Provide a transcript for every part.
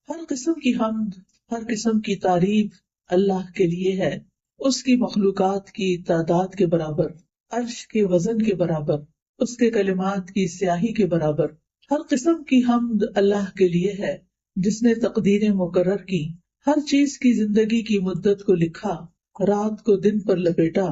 ہر قسم کی حمد، ہر قسم کی تعریف اللہ کے لیے ہے، اس کی مخلوقات کی تعداد کے برابر، عرش کے وزن کے برابر، اس کے کلمات کی سیاہی کے برابر۔ ہر قسم کی حمد اللہ کے لیے ہے جس نے تقدیریں مقرر کی، ہر چیز کی زندگی کی مدت کو لکھا، رات کو دن پر لپیٹا۔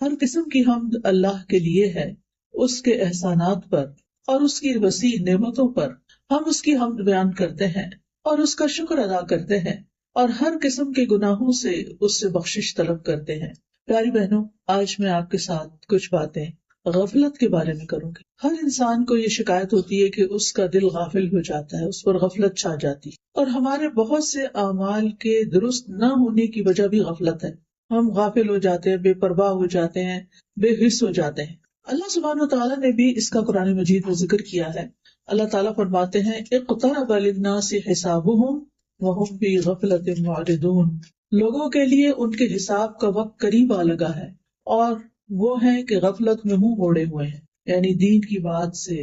ہر قسم کی حمد اللہ کے لیے ہے، اس کے احسانات پر اور اس کی وسیع نعمتوں پر ہم اس کی حمد بیان کرتے ہیں اور اس کا شکر ادا کرتے ہیں، اور ہر قسم کے گناہوں سے اس سے بخشش طلب کرتے ہیں۔ پیاری بہنوں، آج میں آپ کے ساتھ کچھ باتیں غفلت کے بارے میں کروں گی۔ ہر انسان کو یہ شکایت ہوتی ہے کہ اس کا دل غافل ہو جاتا ہے، اس پر غفلت چھا جاتی ہے، اور ہمارے بہت سے اعمال کے درست نہ ہونے کی وجہ بھی غفلت ہے۔ ہم غافل ہو جاتے ہیں، بے پرواہ ہو جاتے ہیں، بے حس ہو جاتے ہیں۔ اللہ سبحانہ وتعالیٰ نے بھی اس کا قرآن مجید میں ذکر کیا ہے۔ اللہ تعالیٰ فرماتے ہیں اقترب للناس حسابهم وهم فی غفلۃ معرضون، لوگوں کے لیے ان کے حساب کا وقت قریب آ لگا ہے اور وہ ہیں کہ غفلت میں منہ موڑے ہوئے ہیں، یعنی دین کی بات سے،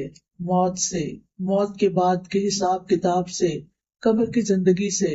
موت کے بعد کے حساب کتاب سے، قبر کی زندگی سے،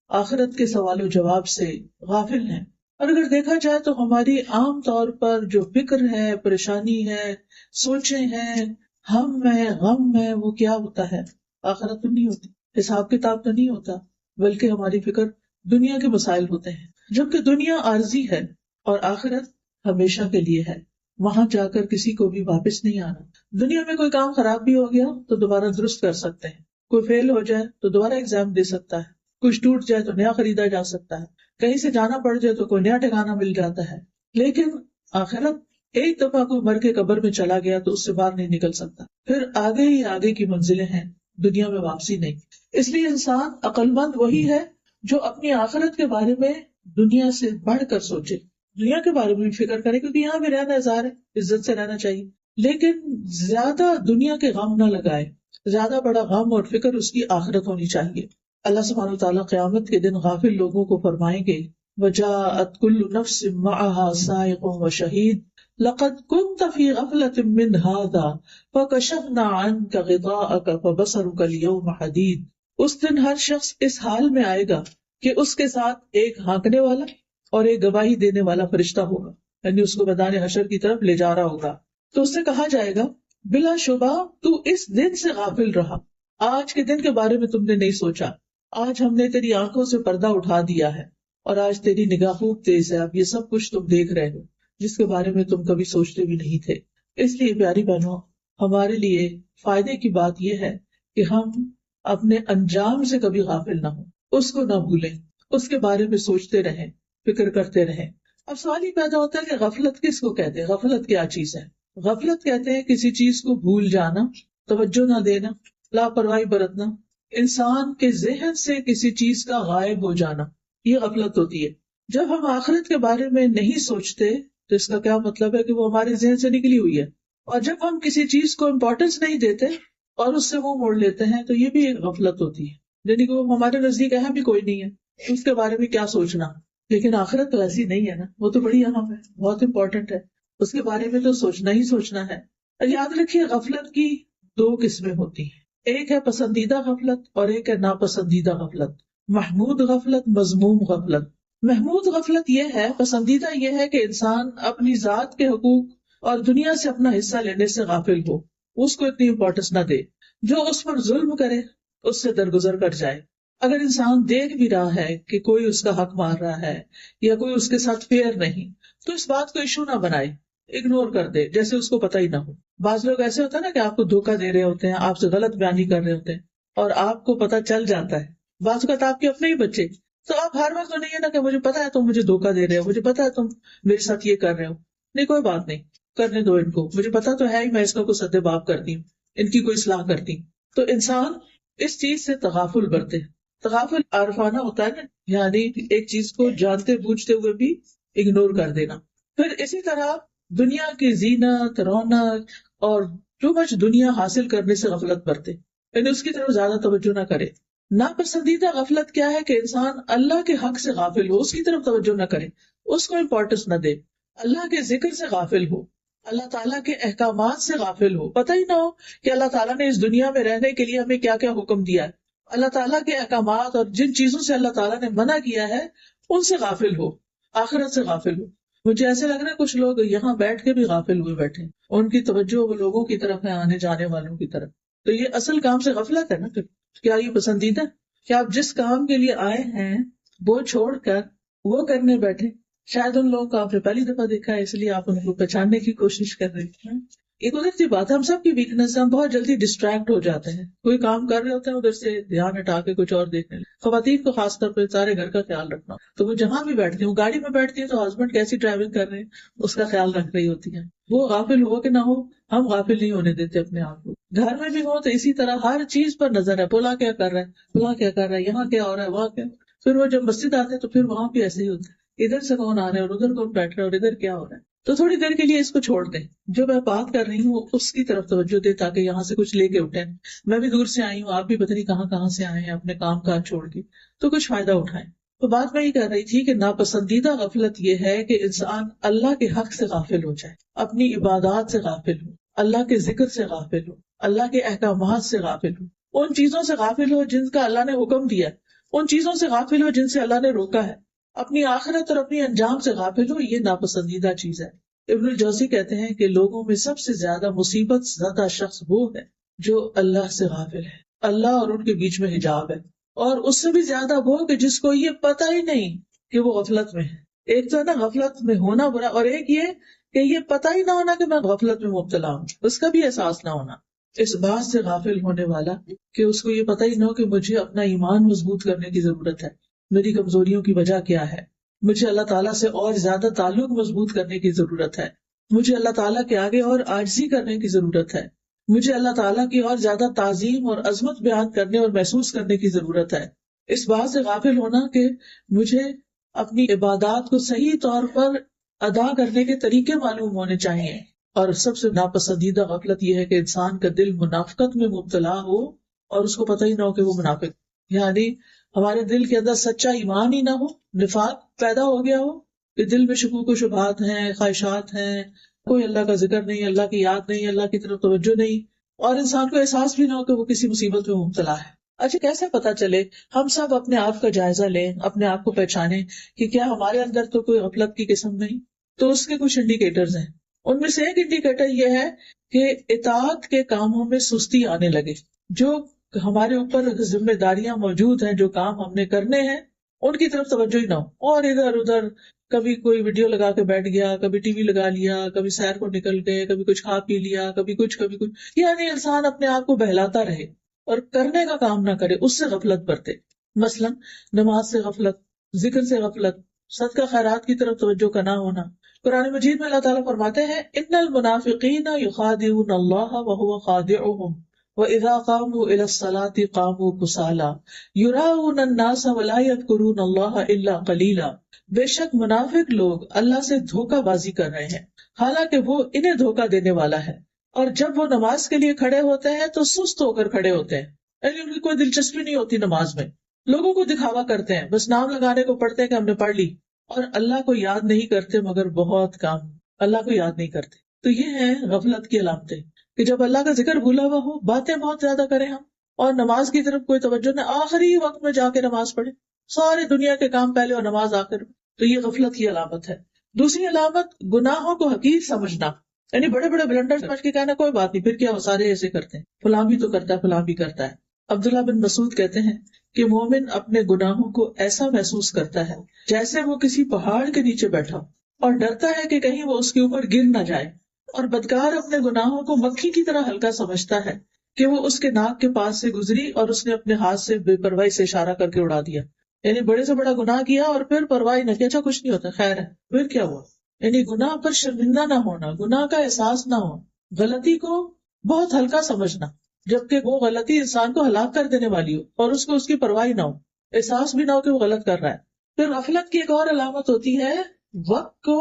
آخرت کے سوال و جواب سے غافل ہیں۔ اور اگر دیکھا جائے تو ہماری عام طور پر جو فکر ہے، پریشانی ہے، سوچیں ہیں، ہم ہے، غم ہے، وہ کیا ہوتا ہے؟ آخرت تو نہیں ہوتی، حساب کتاب تو نہیں ہوتا، بلکہ ہماری فکر دنیا کے مسائل ہوتے ہیں، جبکہ دنیا عارضی ہے اور آخرت ہمیشہ کے لیے ہے۔ وہاں جا کر کسی کو بھی واپس نہیں آنا۔ دنیا میں کوئی کام خراب بھی ہو گیا تو دوبارہ درست کر سکتے ہیں، کوئی فیل ہو جائے تو دوبارہ ایگزام دے سکتا ہے، کچھ ٹوٹ جائے تو نیا خریدا جا سکتا ہے، کہیں سے جانا پڑ جائے تو کوئی نیا ٹھکانہ مل جاتا ہے۔ لیکن آخرت، ایک دفعہ کوئی مر کے قبر میں چلا گیا تو اس سے باہر نہیں نکل سکتا، پھر آگے ہی آگے کی منزلیں ہیں، دنیا میں واپسی نہیں۔ اس لیے انسان عقل مند وہی ہے جو اپنی آخرت کے بارے میں دنیا سے بڑھ کر سوچے، دنیا کے بارے میں بھی فکر کرے، کیونکہ یہاں بھی رہنا ہزار ہے، عزت سے رہنا چاہیے، لیکن زیادہ دنیا کے غم نہ لگائے، زیادہ بڑا غم اور فکر اس کی آخرت ہونی چاہیے۔ اللہ سبحانہ وتعالیٰ قیامت کے دن غافل لوگوں کو فرمائیں گے وَجَاءَتْ كُلُّ نَفْسٍ مَعَهَا سَائِقٌ وَشَهِيدٌ لَقَدْ كُنْتَ فِي غَفْلَةٍ مِّنْ هَٰذَا فَكَشَفْنَا عَنْكَ غِطَاءَكَ فَبَصَرُكَ الْيَوْمَ حَدِيدٌ۔ اس دن ہر شخص اس حال میں آئے گا کہ اس کے ساتھ ایک ہانکنے والا اور ایک گواہی دینے والا فرشتہ ہوگا، یعنی اس کو میدان حشر کی طرف لے جا رہا ہوگا، تو اس سے کہا جائے گا بلا شبہ تو اس دن سے غافل رہا، آج کے دن کے بارے میں تم نے نہیں سوچا، آج ہم نے تیری آنکھوں سے پردہ اٹھا دیا ہے اور آج تیری نگاہ خوب تیز ہے، اب یہ سب کچھ تم دیکھ رہے ہو جس کے بارے میں تم کبھی سوچتے بھی نہیں تھے۔ اس لیے پیاری بہنوں، ہمارے لیے فائدے کی بات یہ ہے کہ ہم اپنے انجام سے کبھی غافل نہ ہوں، اس کو نہ بھولیں، اس کے بارے میں سوچتے رہیں، فکر کرتے رہیں۔ اب سوال ہی پیدا ہوتا ہے کہ غفلت کس کو کہتے ہیں؟ غفلت کیا چیز ہے؟ غفلت کہتے ہیں کسی چیز کو بھول جانا، توجہ نہ دینا، لاپرواہی برتنا، انسان کے ذہن سے کسی چیز کا غائب ہو جانا، یہ غفلت ہوتی ہے۔ جب ہم آخرت کے بارے میں نہیں سوچتے تو اس کا کیا مطلب ہے کہ وہ ہمارے ذہن سے نکلی ہوئی ہے، اور جب ہم کسی چیز کو امپورٹنس نہیں دیتے اور اس سے منہ موڑ لیتے ہیں تو یہ بھی ایک غفلت ہوتی ہے، یعنی کہ وہ ہمارے نزدیک اہم بھی کوئی نہیں ہے، اس کے بارے میں کیا سوچنا۔ لیکن آخرت تو ایسی نہیں ہے نا، وہ تو بڑی اہم ہے، بہت امپورٹنٹ ہے، اس کے بارے میں تو سوچنا ہی سوچنا ہے۔ یاد رکھیے غفلت کی دو قسمیں ہوتی ہیں، ایک ہے پسندیدہ غفلت اور ایک ہے ناپسندیدہ غفلت، محمود غفلت، مذموم غفلت۔ محمود غفلت یہ ہے، پسندیدہ یہ ہے کہ انسان اپنی ذات کے حقوق اور دنیا سے اپنا حصہ لینے سے غافل ہو، اس کو اتنی امپورٹنس نہ دے، جو اس پر ظلم کرے اس سے درگزر کر جائے۔ اگر انسان دیکھ بھی رہا ہے کہ کوئی اس کا حق مار رہا ہے یا کوئی اس کے ساتھ فیئر نہیں تو اس بات کو ایشو نہ بنائے، اگنور کر دے جیسے اس کو پتہ ہی نہ ہو۔ بعض لوگ ایسے ہوتے ہیں نا کہ آپ کو دھوکہ دے رہے ہوتے ہیں، آپ سے غلط بیانی کر رہے ہوتے ہیں اور آپ کو پتہ چل جاتا ہے، بعض اوقات آپ کے اپنے ہی بچے، تو آپ ہر وقت تو نہیں ہے نا کہ مجھے پتا ہے تم مجھے دھوکہ دے رہے ہو، مجھے پتا ہے تم میرے ساتھ یہ کر رہے ہو، نہیں کوئی بات نہیں، کرنے دو ان کو، مجھے پتا تو ہے ہی میں اس کو سد باب کرتی ہوں، ان کی کوئی اصلاح کرتی ہوں۔ تو انسان اس چیز سے تغافل برتے، تغافل عارفانہ ہوتا ہے نا، یعنی ایک چیز کو جانتے بوجھتے ہوئے بھی اگنور کر دینا۔ پھر اسی طرح دنیا کی زینت، رونق اور جو کچھ دنیا حاصل کرنے سے غفلت برتے، یعنی اس کی طرف زیادہ توجہ نہ کرے۔ ناپسندیدہ غفلت کیا ہے کہ انسان اللہ کے حق سے غافل ہو، اس کی طرف توجہ نہ کرے، اس کو امپورٹنس نہ دے، اللہ کے ذکر سے غافل ہو، اللہ تعالیٰ کے احکامات سے غافل ہو، پتہ ہی نہ ہو کہ اللہ تعالیٰ نے اس دنیا میں رہنے کے لیے ہمیں کیا کیا حکم دیا ہے اللہ تعالیٰ کے احکامات اور جن چیزوں سے اللہ تعالیٰ نے منع کیا ہے ان سے غافل ہو، آخرت سے غافل ہو. مجھے ایسے لگ رہا ہے کچھ لوگ یہاں بیٹھ کے بھی غافل ہوئے بیٹھے، ان کی توجہ وہ لوگوں کی طرف ہے، آنے جانے والوں کی طرف. تو یہ اصل کام سے غفلت ہے نا. پھر کیا یہ پسندیدہ کہ آپ جس کام کے لیے آئے ہیں وہ چھوڑ کر وہ کرنے بیٹھے؟ شاید ان لوگوں کو آپ نے پہلی دفعہ دیکھا ہے، اس لیے آپ ان کو پہچاننے کی کوشش کر رہے ہیں. ایک ادھر سی بات ہے، ہم سب کی ویکنس ہے، ہم بہت جلدی ڈسٹریکٹ ہو جاتے ہیں. کوئی کام کر رہے ہوتے ہیں ادھر سے دھیان ہٹا کے کچھ اور دیکھنے لیں. خواتین کو خاص طور پہ سارے گھر کا خیال رکھنا، تو وہ جہاں بھی بیٹھتی ہوں، گاڑی میں بیٹھتی ہیں تو ہسبینڈ کیسی ڈرائیونگ کر رہے ہیں اس کا خیال رکھ رہی ہوتی ہیں. وہ غافل ہو کہ نہ ہو، ہم غافل نہیں ہونے دیتے اپنے آپ کو. گھر میں بھی ہو تو اسی طرح ہر چیز پر نظر ہے، بولا کیا کر رہا ہے، بولا کیا کر رہا ہے، یہاں کیا ہو رہا ہے، وہاں کیا. پھر وہ جب مسجد آتے ہیں تو پھر وہاں بھی ایسے ہی ہوتا ہے، ادھر سے کون آ رہا ہے اور ادھر کون بیٹھ رہا ہے اور ادھر کیا ہو رہا ہے. تو تھوڑی دیر کے لیے اس کو چھوڑ دیں، جو میں بات کر رہی ہوں اس کی طرف توجہ دیں تاکہ یہاں سے کچھ لے کے اٹھیں. میں بھی دور سے آئی ہوں، آپ بھی پتہ نہیں کہاں سے آئے ہیں اپنے کام کاج چھوڑ کے، تو کچھ فائدہ اٹھائیں. تو بات میں یہ کر رہی تھی کہ ناپسندیدہ غفلت یہ ہے کہ انسان اللہ کے حق سے غافل ہو جائے، اپنی عبادات سے غافل ہو، اللہ کے ذکر سے غافل ہو، اللہ کے احکامات سے غافل ہو، ان چیزوں سے غافل ہو جن کا اللہ نے حکم دیا، ان چیزوں سے غافل ہو جن سے اللہ نے روکا ہے، اپنی آخرت اور اپنی انجام سے غافل ہو. یہ ناپسندیدہ چیز ہے. ابن الجوزی کہتے ہیں کہ لوگوں میں سب سے زیادہ مصیبت زدہ شخص وہ ہے جو اللہ سے غافل ہے، اللہ اور ان کے بیچ میں حجاب ہے. اور اس سے بھی زیادہ وہ کہ جس کو یہ پتہ ہی نہیں کہ وہ غفلت میں ہے. ایک تو ہے نا غفلت میں ہونا برا، اور ایک یہ کہ یہ پتہ ہی نہ ہونا کہ میں غفلت میں مبتلا ہوں، اس کا بھی احساس نہ ہونا. اس بات سے غافل ہونے والا کہ اس کو یہ پتہ ہی نہ ہو کہ مجھے اپنا ایمان مضبوط کرنے کی ضرورت ہے، میری کمزوریوں کی وجہ کیا ہے، مجھے اللہ تعالیٰ سے اور زیادہ تعلق مضبوط کرنے کی ضرورت ہے، مجھے اللہ تعالیٰ کے آگے اور عاجزی کرنے کی ضرورت ہے، مجھے اللہ تعالیٰ کی اور زیادہ تعظیم اور عظمت بیان کرنے اور محسوس کرنے کی ضرورت ہے. اس بات سے غافل ہونا کہ مجھے اپنی عبادات کو صحیح طور پر ادا کرنے کے طریقے معلوم ہونے چاہیے. اور سب سے ناپسندیدہ غفلت یہ ہے کہ انسان کا دل منافقت میں مبتلا ہو اور اس کو پتہ ہی نہ ہو کہ وہ منافق، یعنی ہمارے دل کے اندر سچا ایمان ہی نہ ہو، نفاق پیدا ہو گیا ہو کہ دل میں شکوک و شبہات ہیں، خواہشات ہیں، کوئی اللہ کا ذکر نہیں، اللہ کی یاد نہیں، اللہ کی طرف توجہ نہیں، اور انسان کو احساس بھی نہ ہو کہ وہ کسی مصیبت میں مبتلا ہے. اچھا کیسے پتا چلے؟ ہم سب اپنے آپ کا جائزہ لیں، اپنے آپ کو پہچانیں کہ کیا ہمارے اندر تو کوئی غفلت کی قسم نہیں. تو اس کے کچھ انڈیکیٹرز ہیں. ان میں سے ایک انڈیکیٹر یہ ہے کہ اطاعت کے کاموں میں سستی آنے لگے. جو ہمارے اوپر ذمہ داریاں موجود ہیں، جو کام ہم نے کرنے ہیں، ان کی طرف توجہ ہی نہ ہو، اور ادھر ادھر کبھی کوئی ویڈیو لگا کے بیٹھ گیا، کبھی ٹی وی لگا لیا، کبھی سیر کو نکل گئے، کبھی کچھ کھا پی لیا، کبھی کچھ، یعنی انسان اپنے آپ کو بہلاتا رہے اور کرنے کا کام نہ کرے. اس سے غفلت برتے. مثلا نماز سے غفلت، ذکر سے غفلت، صدقہ خیرات کی طرف توجہ کا نہ ہونا. قرآن مجید میں اللہ تعالیٰ فرماتے ہیں ان المنافقین یخادعون اللہ وہو خادعهم وَإِذَا قَامُوا إِلَى الصَّلَاةِ قَامُوا كُسَالَىٰ يُرَاءُونَ النَّاسَ وَلَا يَذْكُرُونَ اللَّهَ إِلَّا قَلِيلًا. بے شک منافق لوگ اللہ سے دھوکہ بازی کر رہے ہیں حالانکہ وہ انہیں دھوکہ دینے والا ہے، اور جب وہ نماز کے لیے کھڑے ہوتے ہیں تو سست ہو کر کھڑے ہوتے ہیں، یعنی ان کی کوئی دلچسپی نہیں ہوتی نماز میں، لوگوں کو دکھاوا کرتے ہیں، بس نام لگانے کو پڑھتے ہیں کہ ہم نے پڑھ لی، اور اللہ کو یاد نہیں کرتے، مگر بہت کام اللہ کو یاد نہیں کرتے. تو یہ ہے غفلت کی علامتیں کہ جب اللہ کا ذکر بھولا ہوا ہو، باتیں بہت زیادہ کریں ہم، اور نماز کی طرف کوئی توجہ نہ، آخری وقت میں جا کے نماز پڑھے، سارے دنیا کے کام پہلے اور نماز آخر میں. تو یہ غفلت کی علامت ہے. دوسری علامت گناہوں کو حقیر سمجھنا، یعنی بڑے بڑے بلنڈر سمجھ کے کہنا کوئی بات نہیں، پھر کیا وہ سارے ایسے کرتے ہیں، فلاں بھی تو کرتا ہے، فلاں بھی کرتا ہے. عبداللہ بن مسعود کہتے ہیں کہ مومن اپنے گناہوں کو ایسا محسوس کرتا ہے جیسے وہ کسی پہاڑ کے نیچے بیٹھا ہو اور ڈرتا ہے کہ کہیں وہ اس کے اوپر گر نہ جائے، اور بدکار اپنے گناہوں کو مکھی کی طرح ہلکا سمجھتا ہے کہ وہ اس کے ناک کے پاس سے گزری اور اس نے اپنے ہاتھ سے بے پرواہی سے اشارہ کر کے اڑا دیا. یعنی بڑے سے بڑا گناہ کیا اور پھر پرواہی نہ کیا، اچھا کچھ نہیں ہوتا، خیر ہے، پھر کیا ہوا. یعنی گناہ پر شرمندہ نہ ہونا، گناہ کا احساس نہ ہو، غلطی کو بہت ہلکا سمجھنا، جبکہ وہ غلطی انسان کو ہلاک کر دینے والی ہو اور اس کو اس کی پرواہی نہ ہو، احساس بھی نہ ہو کہ وہ غلط کر رہا ہے. پھر غفلت کی ایک اور علامت ہوتی ہے وقت کو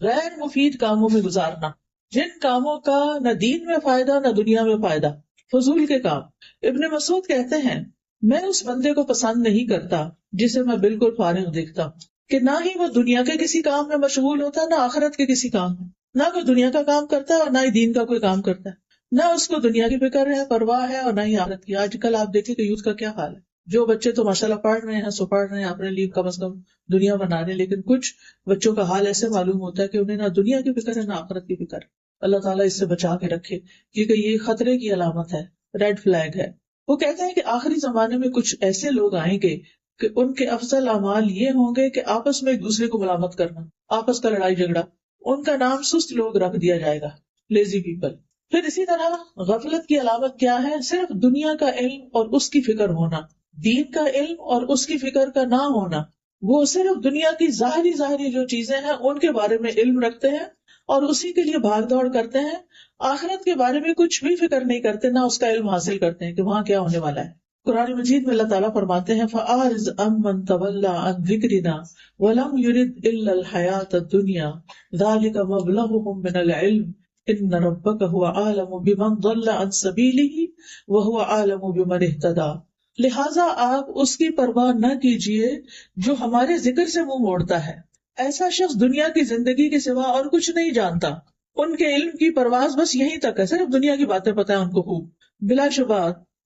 غیر مفید کاموں میں گزارنا، جن کاموں کا نہ دین میں فائدہ نہ دنیا میں فائدہ، فضول کے کام. ابن مسعود کہتے ہیں میں اس بندے کو پسند نہیں کرتا جسے میں بالکل فارغ دیکھتا ہوں، کہ نہ ہی وہ دنیا کے کسی کام میں مشغول ہوتا ہے، نہ آخرت کے کسی کام میں، نہ کوئی دنیا کا کام کرتا ہے اور نہ ہی دین کا کوئی کام کرتا ہے. نہ اس کو دنیا کی فکر ہے، پرواہ ہے، اور نہ ہی آخرت کی. آج کل آپ دیکھیں کہ یوتھ کا کیا حال ہے. جو بچے تو ماشاءاللہ پڑھ رہے ہیں سو پڑھ رہے ہیں اپنے لیے کم از کم دنیا بنا رہے ہیں، لیکن کچھ بچوں کا حال ایسے معلوم ہوتا ہے کہ انہیں نہ دنیا کی فکر ہے نہ آخرت کی فکر. اللہ تعالیٰ اس سے بچا کے رکھے، کیونکہ یہ خطرے کی علامت ہے، ریڈ فلیگ ہے. وہ کہتے ہیں کہ آخری زمانے میں کچھ ایسے لوگ آئیں گے کہ ان کے افضل اعمال یہ ہوں گے کہ آپس میں ایک دوسرے کو ملامت کرنا، آپس کا لڑائی جھگڑا. ان کا نام سست لوگ رکھ دیا جائے گا، لیزی پیپل. پھر اسی طرح غفلت کی علامت کیا ہے؟ صرف دنیا کا علم اور اس کی فکر ہونا، دین کا علم اور اس کی فکر کا نہ ہونا. وہ صرف دنیا کی ظاہری جو چیزیں ہیں ان کے بارے میں علم رکھتے ہیں اور اسی کے لیے بھاگ دوڑ کرتے ہیں. آخرت کے بارے میں کچھ بھی فکر نہیں کرتے، نہ اس کا علم حاصل کرتے ہیں کہ وہاں کیا ہونے والا ہے. قرآن مجید میں اللہ تعالیٰ فرماتے ہیں فَأَعْرِضْ عَمَّنْ تَوَلَّىٰ عَنْ ذِكْرِنَا وَلَمْ يُرِدْ إِلَّا الْحَيَاةَ الدُّنْيَا ذَلِكَ مَبْلَغُهُم مِّنَ الْعِلْمِ إِنَّ رَبَّكَ هُوَ أَعْلَمُ بِمَنْ ضَلَّ عَنْ سَبِيلِهِ وَهُوَ أَعْلَمُ بِمَنِ اهْتَدَىٰ. لہٰذا آپ اس کی پرواہ نہ کیجیے جو ہمارے ذکر سے منہ موڑتا ہے. ایسا شخص دنیا کی زندگی کے سوا اور کچھ نہیں جانتا. ان کے علم کی پرواز بس یہیں تک ہے، صرف دنیا کی باتیں پتہ ہیں ان کو خوب. بلا شبہ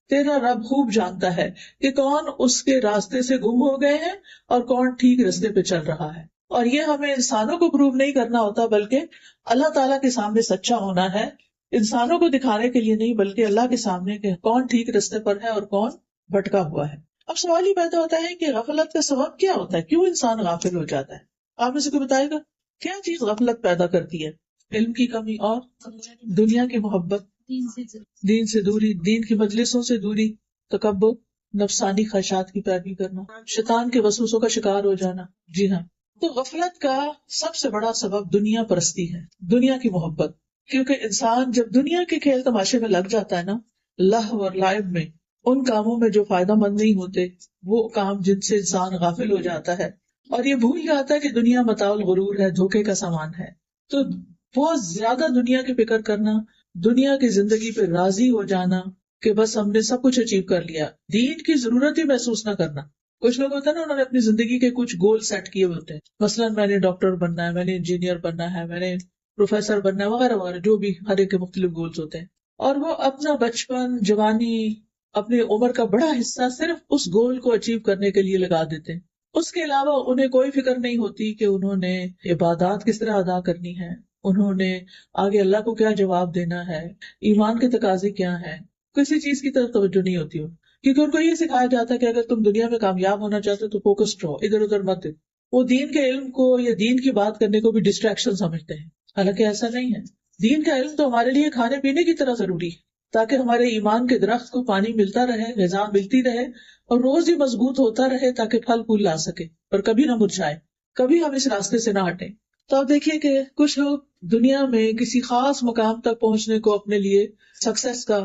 تیرا رب خوب جانتا ہے کہ کون اس کے راستے سے گم ہو گئے ہیں اور کون ٹھیک راستے پہ چل رہا ہے. اور یہ ہمیں انسانوں کو پروو نہیں کرنا ہوتا، بلکہ اللہ تعالیٰ کے سامنے سچا ہونا ہے، انسانوں کو دکھانے کے لیے نہیں بلکہ اللہ کے سامنے کہ کون ٹھیک راستے پر ہے اور کون بھٹکا ہوا ہے. اب سوال ہی پیدا ہوتا ہے کہ غفلت کا سبب کیا ہوتا ہے، کیوں انسان غافل ہو جاتا ہے؟ آپ میں سے کوئی بتائے گا کیا چیز غفلت پیدا کرتی ہے؟ علم کی کمی اور دنیا کی محبت، دین سے دوری، دین کی مجلسوں سے دوری، تکبر، نفسانی خواہشات کی پیروی کرنا، شیطان کے وسوسوں کا شکار ہو جانا. جی ہاں، تو غفلت کا سب سے بڑا سبب دنیا پرستی ہے، دنیا کی محبت. کیونکہ انسان جب دنیا کے کھیل تماشے میں لگ جاتا ہے نا، لہو اور لعب میں، ان کاموں میں جو فائدہ مند نہیں ہوتے، وہ کام جن سے انسان غافل ہو جاتا ہے اور یہ بھول جاتا ہے کہ دنیا متاع الغرور ہے، دھوکے کا سامان ہے. تو بہت زیادہ دنیا کی فکر کرنا، دنیا کی زندگی پہ راضی ہو جانا کہ بس ہم نے سب کچھ اچیو کر لیا، دین کی ضرورت ہی محسوس نہ کرنا. کچھ لوگ ہوتے ہیں نا، انہوں نے اپنی زندگی کے کچھ گول سیٹ کیے ہوتے ہیں، مثلاً میں نے ڈاکٹر بننا ہے، میں نے انجینئر بننا ہے، میں نے پروفیسر بننا ہے، وغیرہ وغیرہ، جو بھی ہر ایک کے مختلف گولز ہوتے ہیں. اور وہ اپنا بچپن، جوانی، اپنی عمر کا بڑا حصہ صرف اس گول کو اچیو کرنے کے لیے لگا دیتے ہیں. اس کے علاوہ انہیں کوئی فکر نہیں ہوتی کہ انہوں نے عبادات کس طرح ادا کرنی ہے، انہوں نے آگے اللہ کو کیا جواب دینا ہے، ایمان کے تقاضے کیا ہیں. کسی چیز کی طرف توجہ نہیں ہوتی ہو، کیونکہ ان کو یہ سکھایا جاتا ہے کہ اگر تم دنیا میں کامیاب ہونا چاہتے ہو تو فوکسڈ رہو، ادھر ادھر مت دیکھو. وہ دین کے علم کو یا دین کی بات کرنے کو بھی ڈسٹریکشن سمجھتے ہیں، حالانکہ ایسا نہیں ہے. دین کا علم تو ہمارے لیے کھانے پینے کی طرح ضروری ہے، تاکہ ہمارے ایمان کے درخت کو پانی ملتا رہے، غذا ملتی رہے اور روز ہی مضبوط ہوتا رہے، تاکہ پھل پھول لا سکے اور کبھی نہ مرجھائے، کبھی ہم اس راستے سے نہ ہٹیں. تو آپ دیکھیے کہ کچھ لوگ دنیا میں کسی خاص مقام تک پہنچنے کو اپنے لیے سکسیس کا،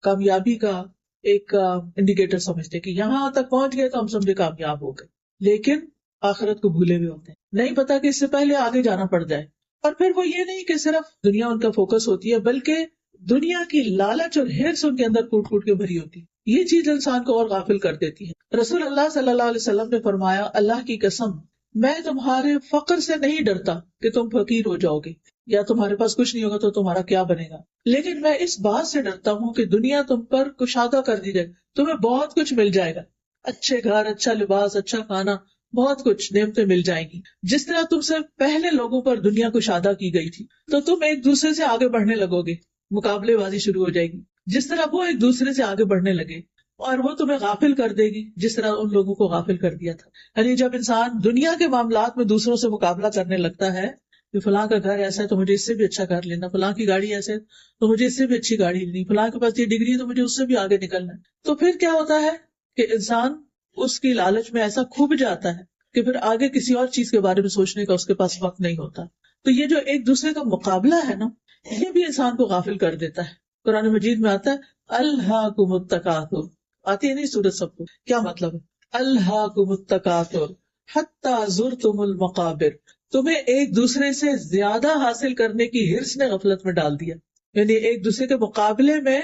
کامیابی کا ایک انڈیکیٹر سمجھتے کہ یہاں تک پہنچ گئے تو ہم سمجھے کامیاب ہو گئے، لیکن آخرت کو بھولے ہوئے ہوتے ہیں. نہیں پتا کہ اس سے پہلے آگے جانا پڑ جائے. اور پھر وہ یہ نہیں کہ صرف دنیا ان کا فوکس ہوتی ہے، بلکہ دنیا کی لالچ اور ہرس ان کے اندر کوٹ کوٹ کے بھری ہوتی ہے. یہ چیز انسان کو اور غافل کر دیتی ہے. رسول اللہ صلی اللہ علیہ وسلم نے فرمایا، اللہ کی قسم میں تمہارے فقر سے نہیں ڈرتا کہ تم فقیر ہو جاؤ گے یا تمہارے پاس کچھ نہیں ہوگا تو تمہارا کیا بنے گا، لیکن میں اس بات سے ڈرتا ہوں کہ دنیا تم پر کشادہ کر دی جائے، تمہیں بہت کچھ مل جائے گا، اچھے گھر، اچھا لباس، اچھا کھانا، بہت کچھ نعمتیں مل جائیں گی. جس طرح تم سے پہلے لوگوں پر دنیا کشادہ کی گئی تھی تو تم ایک دوسرے سے آگے بڑھنے لگو گے، مقابلے بازی شروع ہو جائے گی، جس طرح وہ ایک دوسرے سے آگے بڑھنے لگے، اور وہ تمہیں غافل کر دے گی جس طرح ان لوگوں کو غافل کر دیا تھا. یعنی جب انسان دنیا کے معاملات میں دوسروں سے مقابلہ کرنے لگتا ہے کہ فلاں کا گھر ایسا ہے تو مجھے اس سے بھی اچھا گھر لینا، فلاں کی گاڑی ایسے ہے تو مجھے اس سے بھی اچھی گاڑی لینی، فلاں کے پاس یہ ڈگری ہے تو مجھے اس سے بھی آگے نکلنا ہے، تو پھر کیا ہوتا ہے کہ انسان اس کی لالچ میں ایسا کھوب جاتا ہے کہ پھر آگے کسی اور چیز کے بارے میں سوچنے کا اس کے پاس وقت نہیں ہوتا. تو یہ جو ایک دوسرے کا مقابلہ ہے نا، یہ بھی انسان کو غافل کر دیتا ہے. قرآن مجید میں آتا ہے الہاکم التکاثر، آتی ہے نہیں سورت سب کو، کیا مطلب ہے؟ الہاکم التکاثر حتی زرتم المقابر، تمہیں ایک دوسرے سے زیادہ حاصل کرنے کی ہرس نے غفلت میں ڈال دیا. یعنی ایک دوسرے کے مقابلے میں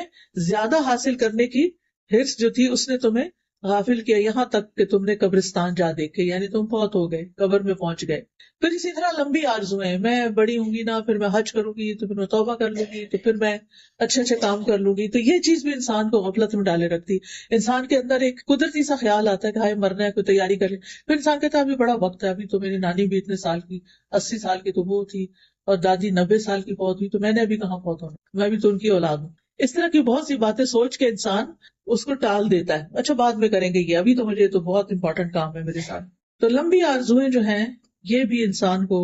زیادہ حاصل کرنے کی ہرس جو تھی اس نے تمہیں غافل کیا یہاں تک کہ تم نے قبرستان جا دیکھے، یعنی تم فوت ہو گئے، قبر میں پہنچ گئے. پھر اسی طرح لمبی آرزویں، میں بڑی ہوں گی نا، پھر میں حج کروں گی، تو پھر میں توبہ کر لوں گی، تو پھر میں اچھے اچھے کام کر لوں گی. تو یہ چیز بھی انسان کو غفلت میں ڈالے رکھتی. انسان کے اندر ایک قدرتی سا خیال آتا ہے کہ ہائے مرنا ہے، کوئی تیاری کر لے. پھر انسان کہتا ہے ابھی بڑا وقت ہے، ابھی تو میری نانی بھی اتنے سال کی، 80 سال کی تو وہ تھی، اور دادی 90 سال کی فوت ہوئی، تو میں نے ابھی کہاں فوت ہونا، میں بھی تو ان کی اولاد ہوں. اس طرح کی بہت سی باتیں سوچ کے انسان اس کو ٹال دیتا ہے. اچھا بعد میں کریں گے، یہ ابھی تو مجھے تو بہت امپورٹنٹ کام ہے میرے ساتھ. تو لمبی آرزویں جو ہیں یہ بھی انسان کو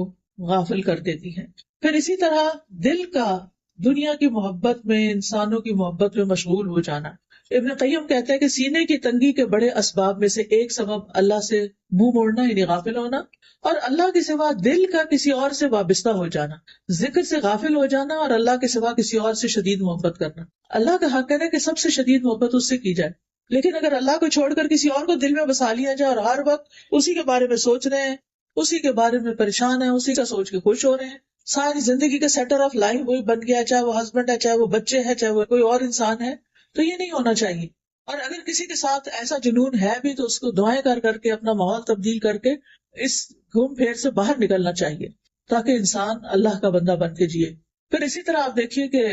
غافل کر دیتی ہیں. پھر اسی طرح دل کا دنیا کی محبت میں، انسانوں کی محبت میں مشغول ہو جانا. ابن قیم کہتے ہیں کہ سینے کی تنگی کے بڑے اسباب میں سے ایک سبب اللہ سے منہ موڑنا یعنی غافل ہونا، اور اللہ کے سوا دل کا کسی اور سے وابستہ ہو جانا، ذکر سے غافل ہو جانا، اور اللہ کے سوا کسی اور سے شدید محبت کرنا. اللہ کا حق ہے کہ سب سے شدید محبت اس سے کی جائے، لیکن اگر اللہ کو چھوڑ کر کسی اور کو دل میں بسا لیا جائے اور ہر وقت اسی کے بارے میں سوچ رہے ہیں، اسی کے بارے میں پریشان ہیں، اسی کا سوچ کے خوش ہو رہے ہیں، ساری زندگی کا سینٹر آف لائف وہی بن گیا، چاہے وہ ہسبینڈ ہے، چاہے وہ بچے ہیں، چاہے وہ کوئی اور انسان ہے، تو یہ نہیں ہونا چاہیے. اور اگر کسی کے ساتھ ایسا جنون ہے بھی تو اس کو دعائیں کر کر کے، اپنا ماحول تبدیل کر کے اس گھوم پھیر سے باہر نکلنا چاہیے، تاکہ انسان اللہ کا بندہ بن کے جیے. پھر اسی طرح آپ دیکھیے کہ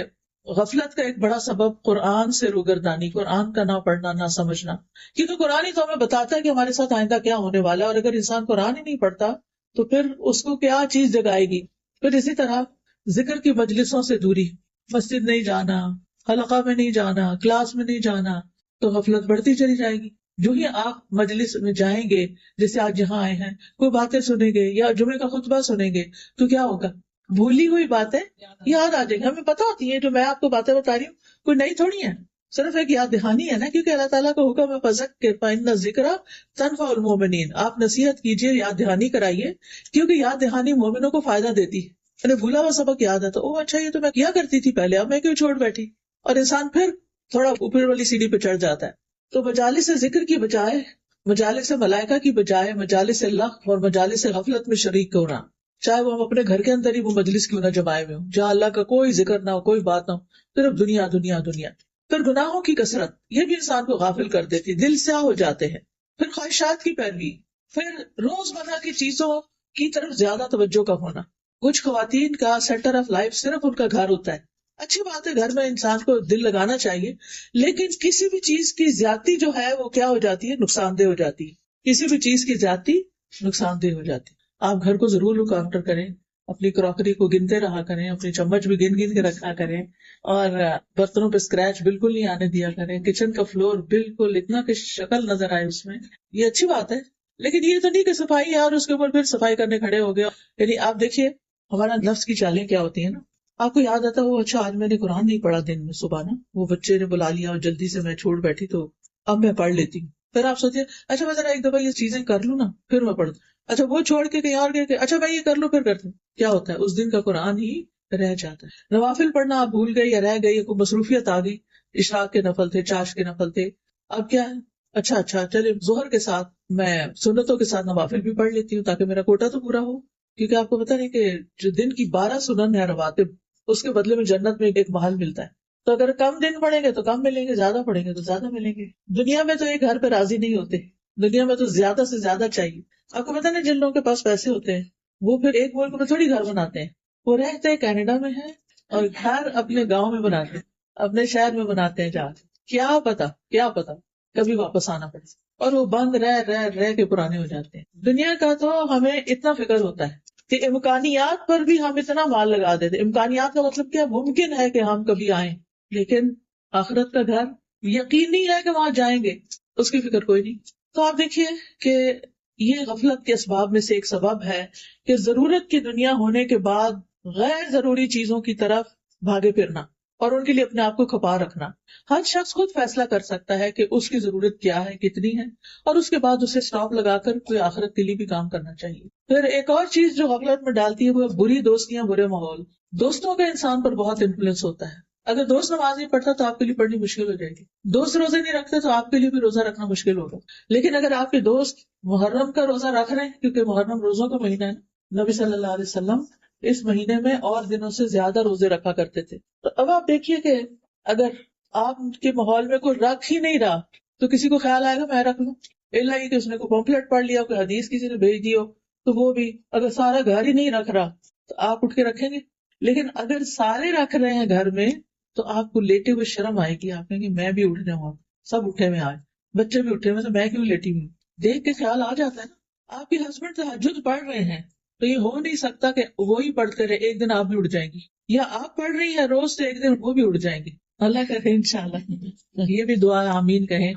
غفلت کا ایک بڑا سبب قرآن سے روگردانی، قرآن کا نہ پڑھنا، نہ سمجھنا. کیونکہ قرآن ہی تو ہمیں بتاتا ہے کہ ہمارے ساتھ آئندہ کیا ہونے والا ہے، اور اگر انسان قرآن ہی نہیں پڑھتا تو پھر اس کو کیا چیز جگائے گی. پھر اسی طرح ذکر کی مجلسوں سے دوری، مسجد نہیں جانا، حلقہ میں نہیں جانا، کلاس میں نہیں جانا، تو غفلت بڑھتی چلی جائے گی. جو ہی آپ مجلس میں جائیں گے، جیسے آج یہاں آئے ہیں، کوئی باتیں سنیں گے یا جمعے کا خطبہ سنیں گے، تو کیا ہوگا، بھولی ہوئی باتیں یاد آ جائیں گی. ہمیں پتہ ہوتی ہیں، جو میں آپ کو باتیں بتا رہی ہوں کوئی نئی تھوڑی ہے، صرف ایک یاد دہانی ہے نا، کیونکہ اللہ تعالیٰ کا حکم ہے فذکر فإن الذکریٰ تنفع المؤمنین. آپ نصیحت کیجیے، یاد دہانی کرائیے، کیونکہ یاد دہانی مومنوں کو فائدہ دیتی ہے. بھولا ہوا سبق یاد ہے تو او اچھا یہ تو میں کیا کرتی تھی پہلے، اب میں کیوں چھوڑ بیٹھی، اور انسان پھر تھوڑا اوپر والی سیڑھی پہ چڑھ جاتا ہے. تو مجالس ذکر کی بجائے، مجالس ملائکہ کی بجائے مجالس اللہ اور مجالس غفلت میں شریک ہونا، چاہے وہ ہم اپنے گھر کے اندر ہی وہ مجلس کیوں نہ جمائے ہوئے ہوں، جہاں اللہ کا کوئی ذکر نہ ہو، کوئی بات نہ ہو، صرف دنیا دنیا دنیا. پھر گناہوں کی کثرت، یہ بھی انسان کو غافل کر دیتی، دل سیاہ ہو جاتے ہیں. پھر خواہشات کی پیروی، پھر روزمرہ کی چیزوں کی طرف زیادہ توجہ کا ہونا. کچھ خواتین کا سینٹر آف لائف صرف ان کا گھر ہوتا ہے. اچھی بات ہے، گھر میں انسان کو دل لگانا چاہیے، لیکن کسی بھی چیز کی زیادتی جو ہے وہ کیا ہو جاتی ہے، نقصان دہ ہو جاتی ہے. کسی بھی چیز کی زیادتی نقصان دہ ہو جاتی ہے. آپ گھر کو ضرور لک آفٹر کریں، اپنی کراکری کو گنتے رہا کریں، اپنی چمچ بھی گن گن کے رکھا کریں، اور برتنوں پہ اسکریچ بالکل نہیں آنے دیا کریں. کچن کا فلور بالکل اتنا کہ شکل نظر آئے اس میں، یہ اچھی بات ہے. لیکن یہ تو نہیں کہ صفائی ہے اور اس کے اوپر پھر صفائی کرنے کھڑے ہو گئے. یعنی آپ دیکھیے ہمارا نفس کی چالیں کیا ہوتی ہیں نا. آپ کو یاد آتا ہے وہ اچھا آج میں نے قرآن نہیں پڑھا دن میں صبح نا، وہ بچے نے بلا لیا اور جلدی سے میں چھوڑ بیٹھی تو اب میں پڑھ لیتی ہوں. پھر آپ سوچیے اچھا میں ذرا ایک دفعہ یہ چیزیں کر لوں نا پھر میں پڑھ دوں. اچھا وہ چھوڑ کے کہیں اور گئے، اچھا میں یہ کر لوں پھر کرتی ہوں. کیا ہوتا ہے، اس دن کا قرآن ہی رہ جاتا ہے. نوافل پڑھنا آپ بھول گئے یا رہ گئے، کوئی مصروفیت آ گئی، اشراق کے نفل تھے، چاش کے نفل تھے، اب کیا ہے، اچھا چلے ظہر کے ساتھ میں سنتوں کے ساتھ نوافل بھی پڑھ لیتی ہوں تاکہ میرا کوٹا تو پورا ہو. کیونکہ آپ کو پتا نہیں کہ جو دن کی 12 سنن ہے رواتب، اس کے بدلے میں جنت میں ایک محل ملتا ہے. تو اگر کم دن پڑھیں گے تو کم ملیں گے، زیادہ پڑھیں گے تو زیادہ ملیں گے. دنیا میں تو ایک گھر پہ راضی نہیں ہوتے، دنیا میں تو زیادہ سے زیادہ چاہیے. آپ کو پتا نہیں جن لوگوں کے پاس پیسے ہوتے ہیں وہ پھر ایک ملک میں تھوڑی گھر بناتے ہیں، وہ رہتے ہیں کینیڈا میں ہیں اور گھر اپنے گاؤں میں بناتے ہیں، اپنے شہر میں بناتے ہیں جہاں کیا پتا کبھی واپس آنا پڑے، اور وہ بند رہ کے پرانے ہو جاتے ہیں. دنیا کا تو ہمیں اتنا فکر ہوتا ہے کہ امکانیات پر بھی ہم اتنا مال لگا دیتے. امکانیات کا مطلب کیا، ممکن ہے کہ ہم کبھی آئیں، لیکن آخرت کا گھر یقینی ہے کہ وہاں جائیں گے، اس کی فکر کوئی نہیں. تو آپ دیکھیے کہ یہ غفلت کے اسباب میں سے ایک سبب ہے کہ ضرورت کی دنیا ہونے کے بعد غیر ضروری چیزوں کی طرف بھاگے پھرنا اور ان کے لیے اپنے آپ کو کھپا رکھنا. ہر شخص خود فیصلہ کر سکتا ہے کہ اس کی ضرورت کیا ہے، کتنی ہے، اور اس کے بعد اسے سٹاپ لگا کر کوئی آخرت کے لیے بھی کام کرنا چاہیے. پھر ایک اور چیز جو غفلت میں ڈالتی ہے وہ بری دوستیاں، برے ماحول. دوستوں کا انسان پر بہت انفلوئنس ہوتا ہے. اگر دوست نماز نہیں پڑھتا تو آپ کے لیے پڑھنی مشکل ہو جائے گی. دوست روزے نہیں رکھتے تو آپ کے لیے بھی روزہ رکھنا مشکل ہوگا. لیکن اگر آپ کے دوست محرم کا روزہ رکھ رہے ہیں، کیونکہ محرم روزوں کا مہینہ ہے، نبی صلی اللہ علیہ وسلم اس مہینے میں اور دنوں سے زیادہ روزے رکھا کرتے تھے. تو اب آپ دیکھیے کہ اگر آپ کے ماحول میں کوئی رکھ ہی نہیں رہا تو کسی کو خیال آئے گا میں رکھ لوں، اللہ یہ کہ اس نے کوئی پمفلٹ پڑھ لیا، کوئی حدیث کسی نے بھیج دی ہو تو وہ بھی، اگر سارا گھر ہی نہیں رکھ رہا تو آپ اٹھ کے رکھیں گے؟ لیکن اگر سارے رکھ رہے ہیں گھر میں تو آپ کو لیٹے ہوئے شرم آئے گی، آپ کہیں گے میں بھی اٹھ جاؤں، سب اٹھے ہوئے آئے، بچے بھی اٹھے ہوئے تو میں کیوں لیٹی ہوں؟ دیکھ کے خیال آ جاتا ہے نا۔ آپ کے ہسبینڈ تہجد پڑھ رہے ہیں تو یہ ہو نہیں سکتا کہ وہی پڑھتے رہے، ایک دن آپ بھی اٹھ جائیں گی، یا آپ پڑھ رہی ہیں روز سے ایک دن وہ بھی اٹھ جائیں گے۔ اللہ کرے انشاءاللہ، یہ بھی دعا آمین کہیں،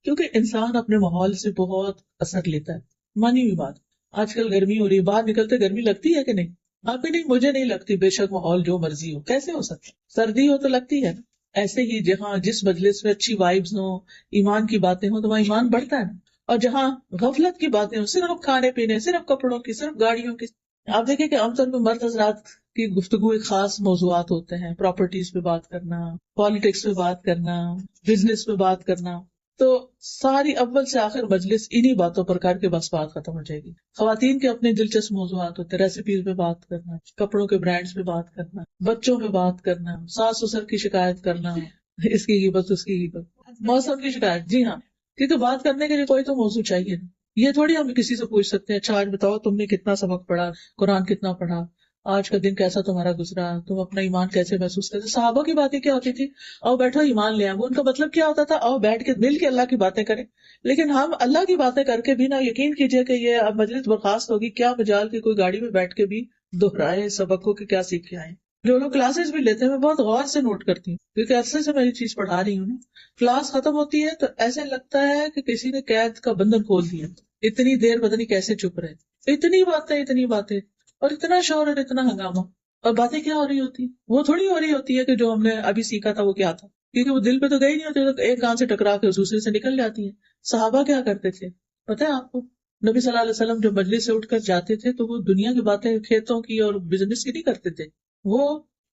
کیونکہ انسان اپنے ماحول سے بہت اثر لیتا ہے۔ مانی ہوئی بات، آج کل گرمی ہو رہی ہے، باہر نکلتے گرمی لگتی ہے کہ نہیں؟ آپ کو نہیں، مجھے نہیں لگتی، بے شک ماحول جو مرضی ہو، کیسے ہو سکتا؟ سردی ہو تو لگتی ہے نا۔ ایسے ہی جہاں جس مجلس میں اچھی وائبز ہوں، ایمان کی باتیں ہوں تو وہاں ایمان بڑھتا ہے نا، اور جہاں غفلت کی باتیں ہوں، صرف کھانے پینے، صرف کپڑوں کی، صرف گاڑیوں کی۔ آپ دیکھیں کہ عام طور پہ مرد حضرات کی گفتگو ایک خاص موضوعات ہوتے ہیں، پراپرٹیز پہ بات کرنا، پالیٹکس پہ بات کرنا، بزنس پہ بات کرنا، تو ساری اول سے آخر مجلس انہی باتوں پر کر کے بس بات ختم ہو جائے گی۔ خواتین کے اپنے دلچسپ موضوعات ہوتے ہیں، ریسیپیز پہ بات کرنا، کپڑوں کے برانڈز پہ بات کرنا، بچوں پہ بات کرنا، ساس سسر کی شکایت کرنا، اس کی غیبت اس کی غیبت، موسم کی شکایت، جی ہاں، کیونکہ بات کرنے کے لیے کوئی تو موضوع چاہیے۔ یہ تھوڑی ہم کسی سے پوچھ سکتے ہیں اچھا آج بتاؤ تم نے کتنا سبق پڑھا، قرآن کتنا پڑھا، آج کا دن کیسا تمہارا گزرا، تم اپنا ایمان کیسے محسوس کرتے۔ صحابہ کی باتیں کیا ہوتی تھی؟ آؤ بیٹھو ایمان لے آئیں، وہ ان کا مطلب کیا ہوتا تھا؟ آؤ بیٹھ کے مل کے اللہ کی باتیں کریں۔ لیکن ہم اللہ کی باتیں کر کے بھی نہ، یقین کیجئے کہ یہ اب مجلس برخاست ہوگی، کیا مجال کہ کوئی گاڑی میں بیٹھ کے بھی دہرائے سبق کو کہ کیا سیکھ کے آئے۔ جو لوگ کلاسز بھی لیتے ہیں میں بہت غور سے نوٹ کرتی ہوں، کیونکہ عرصے سے میں یہ چیز پڑھا رہی ہوں نا۔ کلاس ختم ہوتی ہے تو ایسے لگتا ہے کہ کسی نے قید کا بندھن کھول دیا، اتنی دیر پتہ نہیں کیسے چپ رہے، اتنی باتیں اور اتنا شور اور اتنا ہنگامہ، اور باتیں کیا ہو رہی ہوتی، وہ تھوڑی ہو رہی ہوتی ہے کہ جو ہم نے ابھی سیکھا تھا وہ کیا تھا، کیونکہ وہ دل پہ تو گئی نہیں ہوتی، تو ایک کان سے ٹکرا کے دوسرے سے نکل جاتی ہیں۔ صحابہ کیا کرتے تھے پتہ ہے آپ کو؟ نبی صلی اللہ علیہ وسلم جو مجلس سے اٹھ کر جاتے تھے تو وہ دنیا کی باتیں، کھیتوں کی اور بزنس کی نہیں کرتے تھے، وہ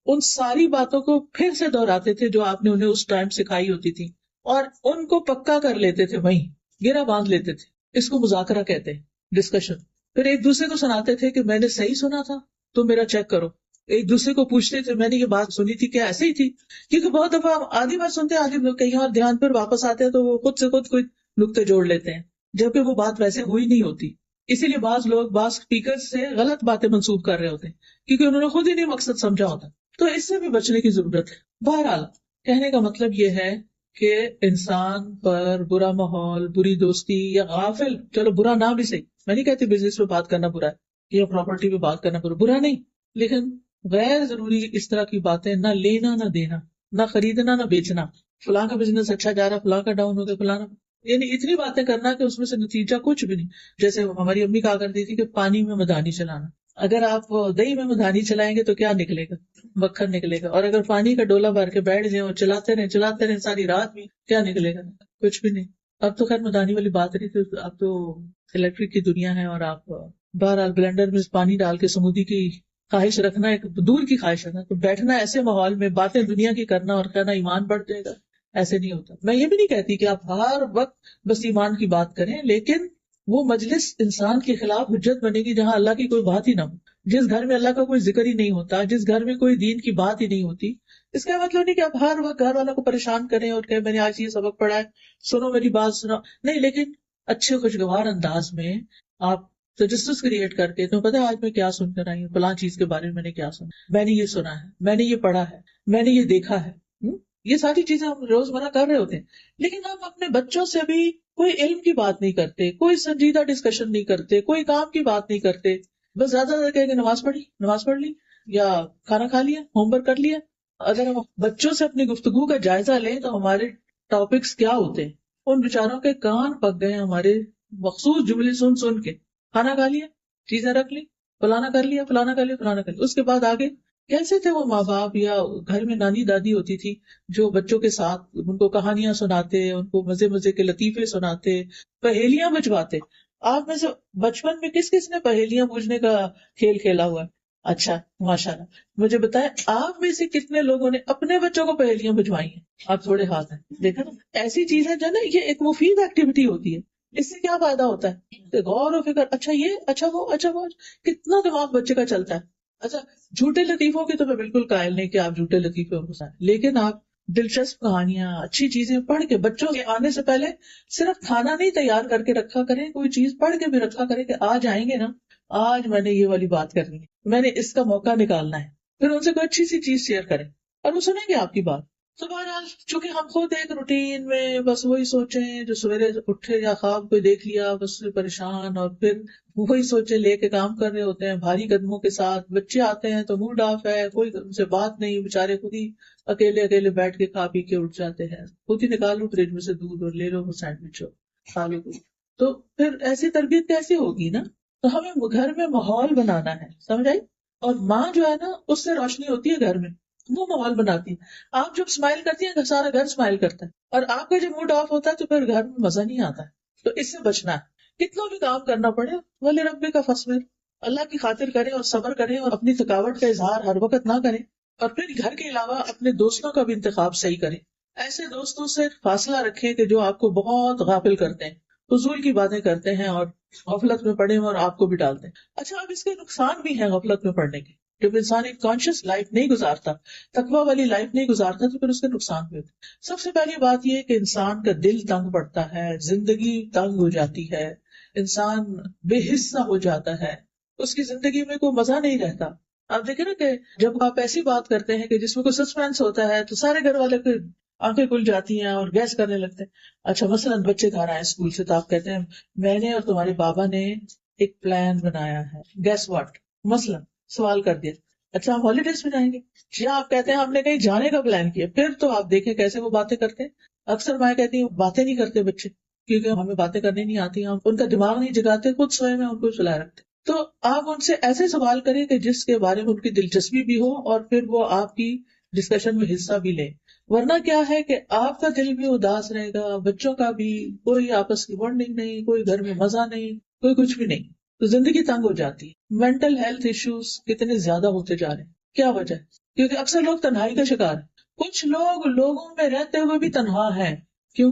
ان ساری باتوں کو پھر سے دہراتے تھے جو آپ نے انہیں اس ٹائم سکھائی ہوتی تھی، اور ان کو پکا کر لیتے تھے، وہیں گرا باندھ لیتے تھے۔ اس کو مذاکرہ کہتے ہیں، ڈسکشن۔ پھر ایک دوسرے کو سناتے تھے کہ میں نے صحیح سنا تھا تو میرا چیک کرو۔ ایک دوسرے کو پوچھتے تھے میں نے یہ بات سنی تھی کیا ایسے ہی تھی؟ کیونکہ بہت دفعہ ہم آدھی بات سنتے ہیں، آدھی کہیں اور دھیان پر واپس آتے ہیں تو وہ خود سے خود کوئی نقطے جوڑ لیتے ہیں، جبکہ وہ بات ویسے ہوئی نہیں ہوتی۔ اسی لیے بعض لوگ بعض اسپیکر سے غلط باتیں منسوخ کر رہے ہوتے ہیں کیونکہ انہوں نے خود ہی نہیں مقصد سمجھا ہوتا، تو اس سے بھی بچنے کی ضرورت ہے۔ بہرحال کہنے کا مطلب یہ ہے کہ انسان پر برا ماحول، بری دوستی یا غافل، چلو برا نہ بھی صحیح، میں نہیں کہتی بزنس پہ بات کرنا برا ہے یا پراپرٹی پہ بات کرنا برا نہیں، لیکن غیر ضروری اس طرح کی باتیں نہ لینا نہ دینا، نہ خریدنا نہ بیچنا، فلاں کا بزنس اچھا جا رہا، فلاں کا ڈاؤن ہو گیا، فلاں، یعنی اتنی باتیں کرنا کہ اس میں سے نتیجہ کچھ بھی نہیں۔ جیسے ہماری امی کہا کرتی تھی کہ پانی میں مدھانی چلانا، اگر آپ دہی میں مدھانی چلائیں گے تو کیا نکلے گا؟ مکھن نکلے گا، اور اگر پانی کا ڈولا بھر کے بیٹھ جائیں اور چلاتے رہے ساری رات بھی، کیا نکلے گا؟ کچھ بھی نہیں۔ اب تو خیر مدھانی والی بات نہیں تھی، اب تو الیکٹرک کی دنیا ہے، اور آپ بہرحال بلینڈر میں پانی ڈال کے سمودی کی خواہش رکھنا ایک دور کی خواہش رکھنا، تو بیٹھنا ایسے ماحول میں باتیں دنیا کی کرنا اور کہنا ایمان بڑھ جائے گا، ایسے نہیں ہوتا۔ میں یہ بھی نہیں کہتی کہ آپ ہر وقت بس ایمان کی بات کریں، لیکن وہ مجلس انسان کے خلاف حجت بنے گی جہاں اللہ کی کوئی بات ہی نہ ہو، جس گھر میں اللہ کا کوئی ذکر ہی نہیں ہوتا، جس گھر میں کوئی دین کی بات ہی نہیں ہوتی۔ اس کا مطلب نہیں کہ آپ ہر وقت گھر والوں کو پریشان کریں اور کہ میں نے آج یہ سبق پڑھا ہے، سنو میری بات سنو، نہیں، لیکن اچھے خوشگوار انداز میں آپ تجسس کریٹ کر کے، تو پتہ ہے آج میں کیا سن کر آئی ہوں، فلاں چیز کے بارے میں میں نے کیا سنا، میں نے یہ سنا ہے، میں نے یہ پڑھا ہے، میں نے یہ دیکھا ہے۔ یہ ساری چیزیں ہم روزمرہ کر رہے ہوتے ہیں، لیکن ہم اپنے بچوں سے بھی کوئی علم کی بات نہیں کرتے، کوئی سنجیدہ ڈسکشن نہیں کرتے، کوئی کام کی بات نہیں کرتے، بس زیادہ زیادہ کہیں گے نماز پڑھ لی یا کھانا کھا لیا، ہوم ورک کر لیا۔ اگر ہم بچوں سے اپنی گفتگو کا جائزہ لیں تو ہمارے ٹاپکس کیا ہوتے ہیں، ان بیچاروں کے کان پک گئے ہمارے مخصوص جملے سن سن کے، کھانا کھا لیا، چیزیں رکھ لی، فلانا کر لیا، فلانا کر لیا، فلانا کر لیا، اس کے بعد آگے کیسے تھے وہ ماں باپ یا گھر میں نانی دادی ہوتی تھی جو بچوں کے ساتھ ان کو کہانیاں سناتے، ان کو مزے مزے کے لطیفے سناتے، پہیلیاں بجواتے۔ آپ میں سے بچپن میں کس کس نے پہیلیاں بوجھنے کا کھیل کھیلا ہوا ہے؟ اچھا ماشاءاللہ، مجھے بتائیں آپ میں سے کتنے لوگوں نے اپنے بچوں کو پہیلیاں بجوائی ہیں؟ آپ تھوڑے ہاتھ ہیں، دیکھا نا، ایسی چیز ہے جو نا یہ ایک مفید ایکٹیویٹی ہوتی ہے، اس سے کیا فائدہ ہوتا ہے؟ غور و فکر، اچھا یہ، اچھا وہ کتنا دماغ بچے کا چلتا ہے۔ اچھا جھوٹے لطیفوں کی تو میں بالکل قائل نہیں کہ آپ جھوٹے لطیفے ہو سکتے، لیکن آپ دلچسپ کہانیاں، اچھی چیزیں پڑھ کے بچوں کے آنے سے پہلے صرف کھانا نہیں تیار کر کے رکھا کریں، کوئی چیز پڑھ کے بھی رکھا کریں کہ آج آئیں گے نا، آج میں نے یہ والی بات کرنی ہے، میں نے اس کا موقع نکالنا ہے. پھر ان سے کوئی اچھی سی چیز شیئر کریں اور وہ سنیں گے آپ کی بات. تو بہرحال چونکہ ہم خود ایک روٹین میں بس وہی سوچیں، جو سویرے اٹھے یا خواب کوئی دیکھ لیا بس پریشان، اور پھر وہی سوچے لے کے کام کر رہے ہوتے ہیں بھاری قدموں کے ساتھ. بچے آتے ہیں تو موڈ آف ہے، کوئی ان سے بات نہیں، بےچارے خود ہی اکیلے اکیلے بیٹھ کے کھا پی کے اٹھ جاتے ہیں، خود ہی نکالو فریج میں سے دودھ اور لے لو وہ سینڈوچ کھا لو. تو پھر ایسی تربیت کیسی ہوگی نا. تو ہمیں گھر میں ماحول بنانا ہے، سمجھ آئی. اور ماں جو ہے نا اس سے روشنی ہوتی ہے گھر میں، وہ ماحول بناتی ہے. آپ جب اسمائل کرتی ہیں سارا گھر اسمائل کرتا ہے، اور آپ کا جب موڈ آف ہوتا ہے تو پھر گھر میں مزہ نہیں آتا ہے. تو اس سے بچنا ہے، کتنا بھی کام کرنا پڑے ولی ربی کا فصبر، اللہ کی خاطر کریں اور صبر کریں اور اپنی تھکاوٹ کا اظہار ہر وقت نہ کریں. اور پھر گھر کے علاوہ اپنے دوستوں کا بھی انتخاب صحیح کریں. ایسے دوستوں سے فاصلہ رکھیں کہ جو آپ کو بہت غافل کرتے ہیں، فضول کی باتیں کرتے ہیں اور غفلت میں پڑے اور آپ کو بھی ڈالتے ہیں. اچھا اب اس کے نقصان بھی ہیں غفلت میں پڑنے کے. جب انسان ایک کانشیس لائف نہیں گزارتا، تقویٰ والی لائف نہیں گزارتا، تو پھر اس کے نقصان بھی ہوتے. سب سے پہلی بات یہ کہ انسان کا دل تنگ پڑتا ہے، زندگی تنگ ہو جاتی ہے، انسان بے حصہ ہو جاتا ہے، اس کی زندگی میں کوئی مزہ نہیں رہتا. آپ دیکھیں نا کہ جب آپ ایسی بات کرتے ہیں کہ جس میں کوئی سسپینس ہوتا ہے تو سارے گھر والے کو آنکھیں کھل جاتی ہیں اور گیس کرنے لگتے ہیں. اچھا مثلاً بچے گھر آئے اسکول سے تو آپ کہتے ہیں میں نے اور تمہارے بابا نے ایک پلان بنایا ہے، گیس واٹ، مثلاً سوال کر دیا. اچھا ہم ہالیڈیز میں جائیں گے، یا آپ کہتے ہیں ہم نے کہیں جانے کا پلان کیا. پھر تو آپ دیکھیں کیسے وہ باتیں کرتے ہیں. اکثر میں کہتی ہوں باتیں نہیں کرتے بچے، کیونکہ ہمیں باتیں کرنی نہیں آتی، ہم ان کا دماغ نہیں جگاتے، خود سوئے میں ان کو سلائے رکھتے. تو آپ ان سے ایسے سوال کریں کہ جس کے بارے میں ان کی دلچسپی بھی ہو اور پھر وہ آپ کی ڈسکشن میں حصہ بھی لیں. ورنہ کیا ہے کہ آپ کا دل بھی اداس رہے گا، بچوں کا بھی، کوئی آپس کی بانڈنگ نہیں، کوئی گھر میں مزہ نہیں، کوئی کچھ بھی نہیں. تو زندگی تنگ ہو جاتی ہے. مینٹل ہیلتھ ایشوز کتنے زیادہ ہوتے جا رہے ہیں. کیا وجہ ہے؟ کیونکہ اکثر لوگ تنہائی کا شکار ہیں. کچھ لوگ لوگوں میں رہتے ہوئے بھی تنہا ہیں. کیوں؟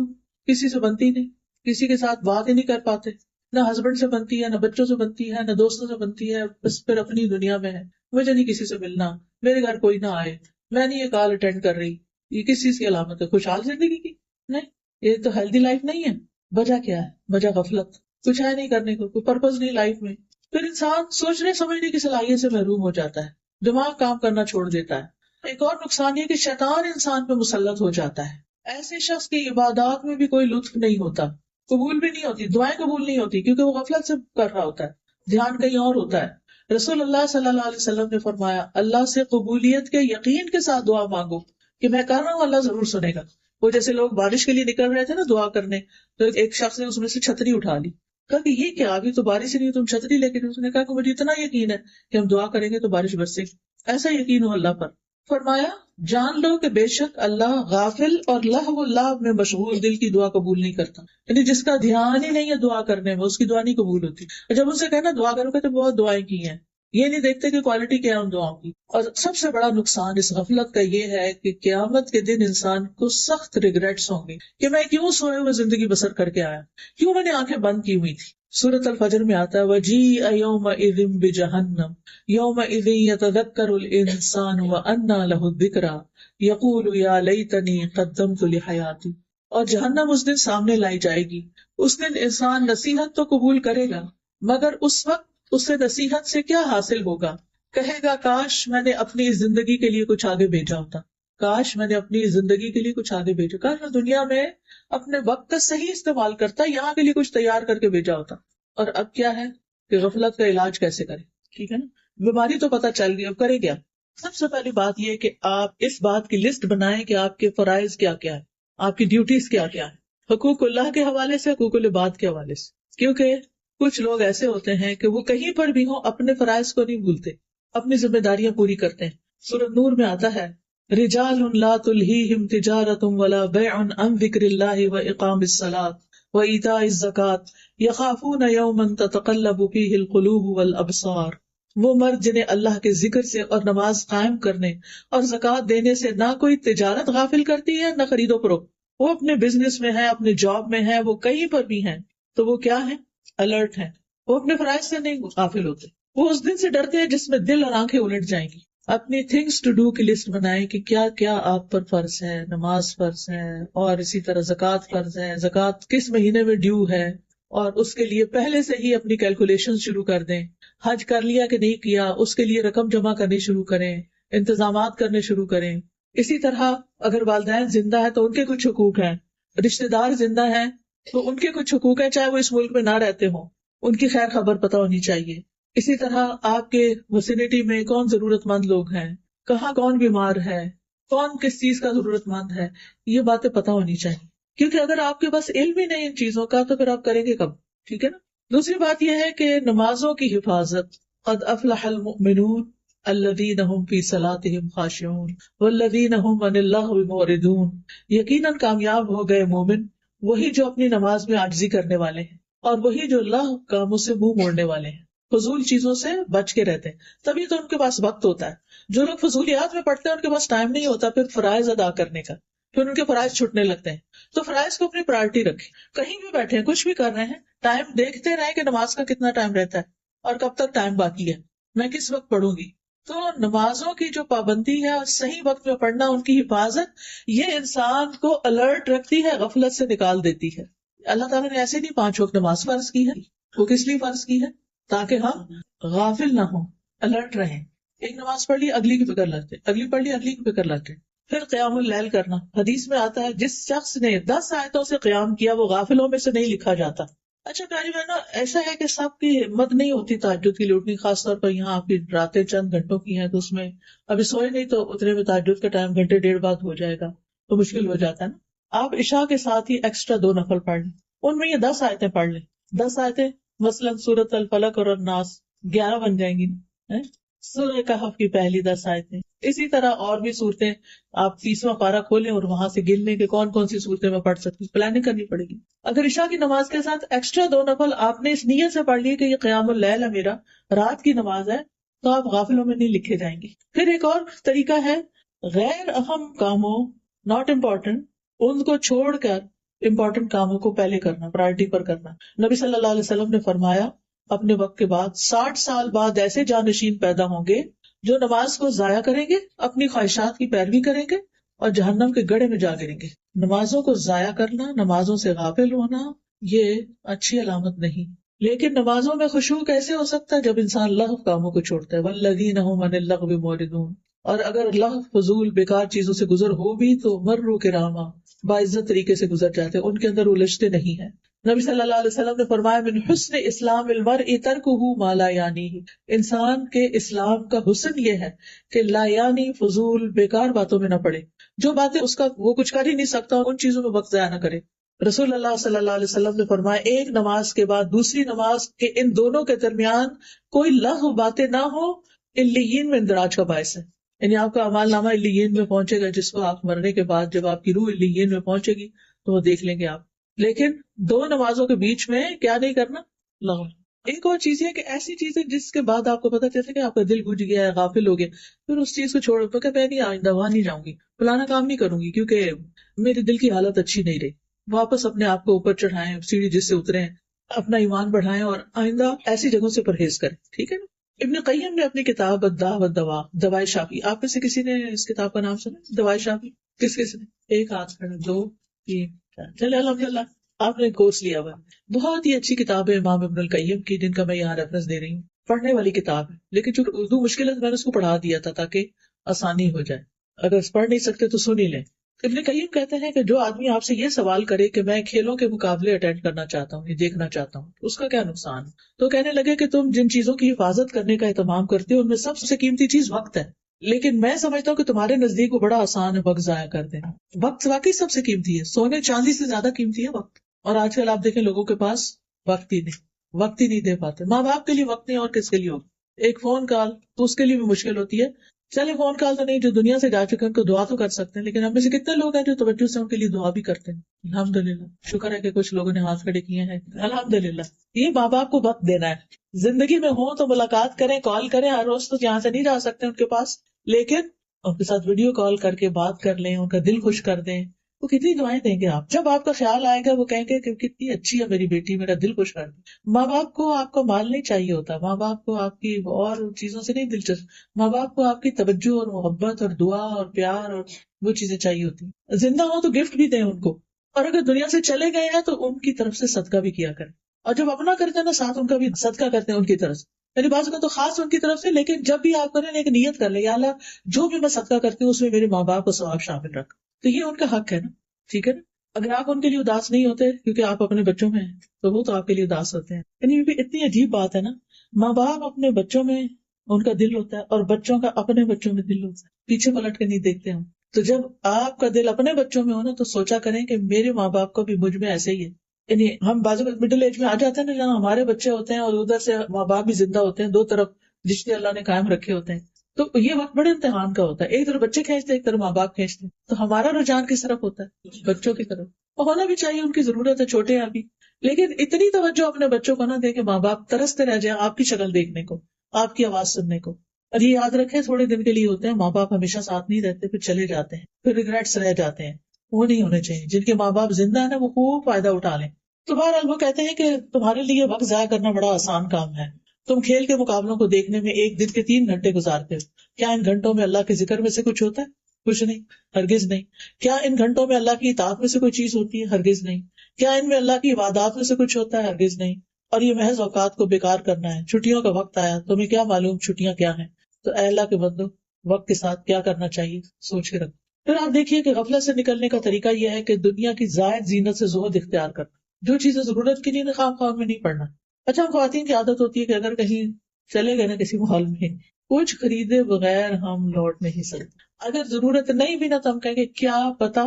کسی سے بنتی نہیں، کسی کے ساتھ بات ہی نہیں کر پاتے، نہ ہسبینڈ سے بنتی ہے، نہ بچوں سے بنتی ہے، نہ دوستوں سے بنتی ہے، بس پھر اپنی دنیا میں ہے. مجھے نہیں کسی سے ملنا، میرے گھر کوئی نہ آئے، میں نہیں یہ کال اٹینڈ کر رہی. یہ کس چیز کی علامت ہے؟ خوشحال زندگی کی نہیں. یہ تو ہیلدی لائف نہیں ہے. وجہ کیا ہے؟ وجہ غفلت، کچھ ہے نہیں کرنے کو، کوئی پرپز نہیں لائف میں. پھر انسان سوچنے سمجھنے کی صلاحیت سے محروم ہو جاتا ہے، دماغ کام کرنا چھوڑ دیتا ہے. ایک اور نقصان یہ کہ شیطان انسان پہ مسلط ہو جاتا ہے. ایسے شخص کی عبادات میں بھی کوئی لطف نہیں ہوتا، قبول بھی نہیں ہوتی، دعائیں قبول نہیں ہوتی، کیونکہ وہ غفلت سے کر رہا ہوتا ہے، دھیان کہیں اور ہوتا ہے. رسول اللہ صلی اللہ علیہ وسلم نے فرمایا اللہ سے قبولیت کے یقین کے ساتھ دعا مانگو کہ میں کر رہا ہوں، اللہ ضرور سنے گا. وہ جیسے لوگ بارش کے لیے نکل رہے تھے نا دعا کرنے، تو ایک شخص نے اس میں سے چھتری اٹھا لی. کہا کہ یہ کیا، ابھی تو بارش ہی نہیں، تم چھتری لے کے. اس نے کہا کہ مجھے اتنا یقین ہے کہ ہم دعا کریں گے تو بارش برسے گی. ایسا یقین ہو اللہ پر. فرمایا جان لو کہ بے شک اللہ غافل اور لہو اللہ میں مشغول دل کی دعا قبول نہیں کرتا. یعنی جس کا دھیان ہی نہیں ہے دعا کرنے میں، اس کی دعا نہیں قبول ہوتی. جب ان سے کہنا دعا کرو گے تو بہت دعائیں کی ہیں، یہ نہیں دیکھتے کہ کوالٹی کیا ہے ان دعاؤں کی. اور سب سے بڑا نقصان اس غفلت کا یہ ہے کہ قیامت کے دن انسان کو سخت ریگریٹس ہوں گے کہ میں کیوں سوئے ہوئے زندگی بسر کر کے آیا، کیوں میں نے آنکھیں بند کی ہوئی تھی. سورۃ الفجر میں آتا ہے وَجِیءَ یَوْمَئِذٍ بِجَہَنَّمَ یَوْمَئِذٍ یَتَذَکَّرُ الْإِنسَانُ وَأَنَّىٰ لَهُ الذِّکْرَىٰ یَقُولُ یَا لَیتَنِی قَدَّمْتُ لِحَیَاتِی. اور جہنم اس دن سامنے لائی جائے گی. اس دن انسان نصیحت تو قبول کرے گا مگر اس وقت اسے نصیحت سے کیا حاصل ہوگا؟ کہے گا کاش میں نے اپنی زندگی کے لیے کچھ آگے بھیجا ہوتا، کاش میں نے اپنی زندگی کے لیے کچھ آگے بھیجا، کاش میں دنیا میں اپنے وقت کا صحیح استعمال کرتا، یہاں کے لیے کچھ تیار کر کے بھیجا ہوتا. اور اب کیا ہے کہ غفلت کا علاج کیسے کریں. ٹھیک ہے نا، بیماری تو پتہ چل گئی، اب کرے کیا؟ سب سے پہلی بات یہ کہ آپ اس بات کی لسٹ بنائیں کہ آپ کے فرائض کیا کیا ہے، آپ کی ڈیوٹیز کیا کیا ہے، حقوق اللہ کے حوالے سے، حقوق العباد کے حوالے سے. کیونکہ کچھ لوگ ایسے ہوتے ہیں کہ وہ کہیں پر بھی ہوں اپنے فرائض کو نہیں بھولتے، اپنی ذمہ داریاں پوری کرتے ہیں. سورۃ نور میں آتا ہے رجال لا تلہیہم تجارۃ ولا بیع عن ذکر اللہ واقام الصلاۃ وایتاء الزکاۃ یخافون یوما تتقلب فیہ القلوب والابصار. وہ مرد جنہیں اللہ کے ذکر سے اور نماز قائم کرنے اور زکوٰۃ دینے سے نہ کوئی تجارت غافل کرتی ہے نہ خرید و فروخت. وہ اپنے بزنس میں ہے، اپنے جاب میں ہے، وہ کہیں پر بھی ہیں تو وہ کیا ہے؟ الرٹ ہیں. وہ اپنے فرائض سے نہیں غافل ہوتے. وہ اس دن سے ڈرتے ہیں جس میں دل اور آنکھیں الٹ جائیں گی. اپنی تھنگس ٹو ڈو کی لسٹ بنائیں کہ کیا کیا آپ پر فرض ہے. نماز فرض ہے، اور اسی طرح زکوٰۃ فرض ہے، زکوٰۃ کس مہینے میں ڈیو ہے، اور اس کے لیے پہلے سے ہی اپنی کیلکولیشن شروع کر دیں. حج کر لیا کہ نہیں کیا، اس کے لیے رقم جمع کرنی شروع کریں، انتظامات کرنے شروع کریں. اسی طرح اگر والدین زندہ ہیں تو ان کے کچھ حقوق ہیں، رشتے دار زندہ ہیں تو ان کے کچھ حقوق ہیں چاہے وہ اس ملک میں نہ رہتے ہوں، ان کی خیر خبر پتہ ہونی چاہیے. اسی طرح آپ کے وسینٹی میں کون ضرورت مند لوگ ہیں، کہاں کون بیمار ہے، کون کس چیز کا ضرورت مند ہے، یہ باتیں پتہ ہونی چاہیے. کیونکہ اگر آپ کے پاس علم ہی نہیں ان چیزوں کا تو پھر آپ کریں گے کب؟ ٹھیک ہے نا. دوسری بات یہ ہے کہ نمازوں کی حفاظت. قد افلح المؤمنون الذین هم فی صلاتهم خاشعون والذین هم عن اللغو معرضون. یقیناً کامیاب ہو گئے مومن وہی جو اپنی نماز میں عاجزی کرنے والے ہیں، اور وہی جو لغو کاموں سے منہ موڑنے والے ہیں، فضول چیزوں سے بچ کے رہتے ہیں. تبھی تو ان کے پاس وقت ہوتا ہے. جو لوگ فضولیات میں پڑھتے ہیں ان کے پاس ٹائم نہیں ہوتا پھر فرائض ادا کرنے کا، پھر ان کے فرائض چھٹنے لگتے ہیں. تو فرائض کو اپنی پرائرٹی رکھیں. کہیں بھی بیٹھے ہیں، کچھ بھی کر رہے ہیں، ٹائم دیکھتے رہیں کہ نماز کا کتنا ٹائم رہتا ہے اور کب تک ٹائم باقی ہے، میں کس وقت پڑھوں گی. تو نمازوں کی جو پابندی ہے اور صحیح وقت میں پڑھنا، ان کی حفاظت، یہ انسان کو الرٹ رکھتی ہے، غفلت سے نکال دیتی ہے. اللہ تعالیٰ نے ایسے نہیں 5 وقت نماز فرض کی ہے. وہ کس لیے فرض کی ہے؟ تاکہ ہم غافل نہ ہوں، الرٹ رہیں. ایک نماز پڑھ لی، اگلی کی فکر لگتے، اگلی پڑھ لی، اگلی کی فکر لگتے. پھر قیام اللیل کرنا. حدیث میں آتا ہے جس شخص نے 10 آیتوں سے قیام کیا وہ غافلوں میں سے نہیں لکھا جاتا. اچھا پیاری بہنوں، ایسا ہے کہ سب کی ہمت نہیں ہوتی تہجد کے لیے اٹھنے، خاص طور پر یہاں آپ کی راتیں چند گھنٹوں کی ہیں تو اس میں ابھی سوئے نہیں تو اتنے میں تہجد کا ٹائم گھنٹے ڈیڑھ بعد ہو جائے گا تو مشکل ہو جاتا ہے نا. آپ عشاء کے ساتھ ہی ایکسٹرا 2 نفل پڑھ لیں، ان میں یہ 10 آیتیں پڑھ لیں. 10 آیتیں مثلاً سورۃ الفلق اور الناس 11 بن جائیں گی نا. سورہ کہف کی پہلی 10 آیتیں، اسی طرح اور بھی صورتیں. آپ 30واں پارہ کھولیں اور وہاں سے گن لیں کہ کون کون سی صورتیں میں پڑھ سکتی ہوں، پلاننگ کرنی پڑے گی. اگر عشاء کی نماز کے ساتھ ایکسٹرا 2 نفل آپ نے اس نیت سے پڑھ لیے کہ یہ قیام اللیل ہے، میرا رات کی نماز ہے، تو آپ غافلوں میں نہیں لکھے جائیں گے. پھر ایک اور طریقہ ہے، غیر اہم کاموں، ناٹ امپورٹنٹ، ان کو چھوڑ کر امپورٹنٹ کاموں کو پہلے کرنا، پرائرٹی پر کرنا. نبی صلی اللہ علیہ وسلم نے فرمایا اپنے وقت کے بعد 60 سال بعد ایسے جانشین پیدا ہوں گے جو نماز کو ضائع کریں گے، اپنی خواہشات کی پیروی کریں گے اور جہنم کے گڑھے میں جا گریں گے. نمازوں کو ضائع کرنا، نمازوں سے غافل ہونا، یہ اچھی علامت نہیں. لیکن نمازوں میں خشوع کیسے ہو سکتا ہے؟ جب انسان لغو کاموں کو چھوڑتا ہے. والذین هم عن اللغو معرضون. اور اگر لغو، فضول، بیکار چیزوں سے گزر ہو بھی تو مروا کراما، باعزت طریقے سے گزر جاتے ہیں، ان کے اندر الجھتے نہیں ہیں. نبی صلی اللہ علیہ وسلم نے فرمایا من حسن اسلام المرء ترکہ ما لا یعنیہ. انسان کے اسلام کا حسن یہ ہے کہ لا یعنی، فضول، بیکار باتوں میں نہ پڑے. جو باتیں اس کا وہ کچھ کر ہی نہیں سکتا ان چیزوں میں وقت ضائع نہ کرے. رسول اللہ صلی اللہ علیہ وسلم نے فرمایا ایک نماز کے بعد دوسری نماز کے ان دونوں کے درمیان کوئی لغو باتیں نہ ہو، علیین میں اندراج کا باعث ہے. یعنی آپ کا اعمال نامہ علیین میں پہنچے گا، جس کو آپ مرنے کے بعد جب آپ کی روح علیین میں پہنچے گی تو وہ دیکھ لیں گے آپ. لیکن 2 نمازوں کے بیچ میں کیا نہیں کرنا؟ لغو. ایک اور چیز ہے کہ ایسی چیزیں جس کے بعد آپ کو پتا چلتا ہے کہ آپ کا دل گھج گیا ہے، غافل ہو گیا، پھر اس چیز کو چھوڑ کہ میں نہیں آئندہ وہاں نہیں جاؤں گی، فلانا کام نہیں کروں گی کیونکہ میرے دل کی حالت اچھی نہیں رہی. واپس اپنے آپ کو اوپر چڑھائیں، سیڑھی جس سے اتریں، اپنا ایمان بڑھائیں اور آئندہ ایسی جگہوں سے پرہیز کریں. ٹھیک ہے نا. ابن قیم نے اپنی کتاب الداء والدواء، دوائے شافی، آپ میں سے کسی نے اس کتاب کا نام سنا؟ دوائے شافی کس نے؟ ایک ہاتھ کھڑا، 2 3 4، چلے الحمدللہ آپ نے کورس لیا ہوا. بہت ہی اچھی کتاب ہے امام ابن القیم کی، جن کا میں یہاں ریفرنس دے رہی ہوں. پڑھنے والی کتاب ہے، لیکن چونکہ اردو مشکل ہے تو میں نے اس کو پڑھا دیا تھا تاکہ آسانی ہو جائے. اگر پڑھ نہیں سکتے تو سن ہی لیں. ابن قیم کہتے ہیں کہ جو آدمی آپ سے یہ سوال کرے کہ میں کھیلوں کے مقابلے اٹینڈ کرنا چاہتا ہوں، یہ دیکھنا چاہتا ہوں، اس کا کیا نقصان ہے؟ تو کہنے لگے کہ تم جن چیزوں کی حفاظت کرنے کا اہتمام کرتے ہو ان میں سب سے قیمتی چیز وقت ہے، لیکن میں سمجھتا ہوں کہ تمہارے نزدیک وہ بڑا آسان ہے وقت ضائع کر دینا. وقت واقعی سب سے قیمتی ہے، سونے چاندی سے زیادہ قیمتی ہے وقت. اور آج کل آپ دیکھیں لوگوں کے پاس وقت ہی نہیں دے پاتے. ماں باپ کے لیے وقت نہیں اور کس کے لیے ہو. ایک فون کال تو اس کے لیے بھی مشکل ہوتی ہے. چلے فون کال تو نہیں، جو دنیا سے جا چکے ہیں ان کو دعا تو کر سکتے ہیں، لیکن ہم میں سے کتنے لوگ ہیں جو توجہ سے ان کے لیے دعا بھی کرتے ہیں؟ الحمدللہ، شکر ہے کہ کچھ لوگوں نے ہاتھ کھڑے کیے ہیں. الحمدللہ. یہ ماں باپ کو وقت دینا ہے. زندگی میں ہوں تو ملاقات کریں، کال کریں. ہر روز تو یہاں سے نہیں جا سکتے ان کے پاس، لیکن ان کے ساتھ ویڈیو کال کر کے بات کر لیں، ان کا دل خوش کر دیں. وہ کتنی دعائیں دیں گے آپ. جب آپ کا خیال آئے گا وہ کہیں گے کہ کتنی اچھی ہے میری بیٹی, میرا دل خوش کر دی. ماں باپ کو آپ کا مال نہیں چاہیے ہوتا, ماں باپ کو آپ کی اور چیزوں سے نہیں دلچسپ, ماں باپ کو آپ کی توجہ اور محبت اور دعا اور پیار اور وہ چیزیں چاہیے ہوتی ہیں. زندہ ہو تو گفٹ بھی دیں ان کو, اور اگر دنیا سے چلے گئے ہیں تو ان کی طرف سے صدقہ بھی کیا کریں, اور جب اپنا کرتے ہیں نا ساتھ ان کا بھی صدقہ کرتے ہیں ان کی طرف سے. میری بات کا تو خاص ان کی طرف سے, لیکن جب بھی آپ کریں ایک نیت کر لیں, یا اللہ جو بھی میں صدقہ کرتی ہوں اس میں میرے ماں باپ کو ثواب شامل رکھ. تو یہ ان کا حق ہے نا, ٹھیک ہے نا. اگر آپ ان کے لیے اداس نہیں ہوتے کیونکہ آپ اپنے بچوں میں ہیں, تو وہ تو آپ کے لیے اداس ہوتے ہیں. یعنی یہ بھی اتنی عجیب بات ہے نا, ماں باپ اپنے بچوں میں ان کا دل ہوتا ہے اور بچوں کا اپنے بچوں میں دل ہوتا ہے, پیچھے پلٹ کے نہیں دیکھتے ہم. تو جب آپ کا دل اپنے بچوں میں ہو نا, تو سوچا کریں کہ میرے ماں باپ کا بھی مجھ میں ایسے ہی ہے. یعنی ہم بعض مڈل ایج میں آ جاتے ہیں نا, جہاں ہمارے بچے ہوتے ہیں اور ادھر سے ماں باپ بھی زندہ ہوتے ہیں, دو طرف رشتے اللہ نے قائم رکھے ہوتے ہیں. تو یہ وقت بڑے امتحان کا ہوتا ہے, ایک طرف بچے کھینچتے ہیں ایک طرف ماں باپ کھینچتے ہیں. تو ہمارا رجحان کس طرف ہوتا ہے؟ بچوں کی طرف. اور ہونا بھی چاہیے, ان کی ضرورت ہے, چھوٹے ہیں ابھی. لیکن اتنی توجہ اپنے بچوں کو نہ دیں کہ ماں باپ ترستے رہ جائیں آپ کی شکل دیکھنے کو, آپ کی آواز سننے کو. اور یہ یاد رکھیں تھوڑے دن کے لیے ہوتے ہیں, ماں باپ ہمیشہ ساتھ نہیں رہتے, پھر چلے جاتے ہیں, پھر ریگریٹس رہ جاتے ہیں. وہ نہیں ہونے چاہیے. جن کے ماں باپ زندہ ہیں نا وہ خوب فائدہ اٹھا لیں. تو بہرحال وہ کہتے ہیں کہ تمہارے لیے وقت ضائع کرنا بڑا آسان کام ہے. تم کھیل کے مقابلوں کو دیکھنے میں ایک دن کے 3 گھنٹے گزارتے ہو. کیا ان گھنٹوں میں اللہ کے ذکر میں سے کچھ ہوتا ہے؟ کچھ نہیں, ہرگز نہیں. کیا ان گھنٹوں میں اللہ کی اطاعت میں سے کوئی چیز ہوتی ہے؟ ہرگز نہیں. کیا ان میں اللہ کی عبادات میں سے کچھ ہوتا ہے؟ ہرگز نہیں. اور یہ محض اوقات کو بیکار کرنا ہے. چھٹیوں کا وقت آیا, تمہیں کیا معلوم چھٹیاں کیا ہیں. تو اے اللہ کے بندو, وقت کے ساتھ کیا کرنا چاہیے سوچ کے رکھو. پھر آپ دیکھیے کہ غفلت سے نکلنے کا طریقہ یہ ہے کہ دنیا کی زائد زینت سے زہد اختیار کرنا. جو چیزیں ضرورت کی نہیں, خام خواہ میں نہیں پڑنا. اچھا, خواتین کی عادت ہوتی ہے کہ اگر کہیں چلے گئے نا کسی ماحول میں, کچھ خریدے بغیر ہم لوٹ نہیں سکتے. اگر ضرورت نہیں بھی نا تو ہم کہیں گے کیا پتا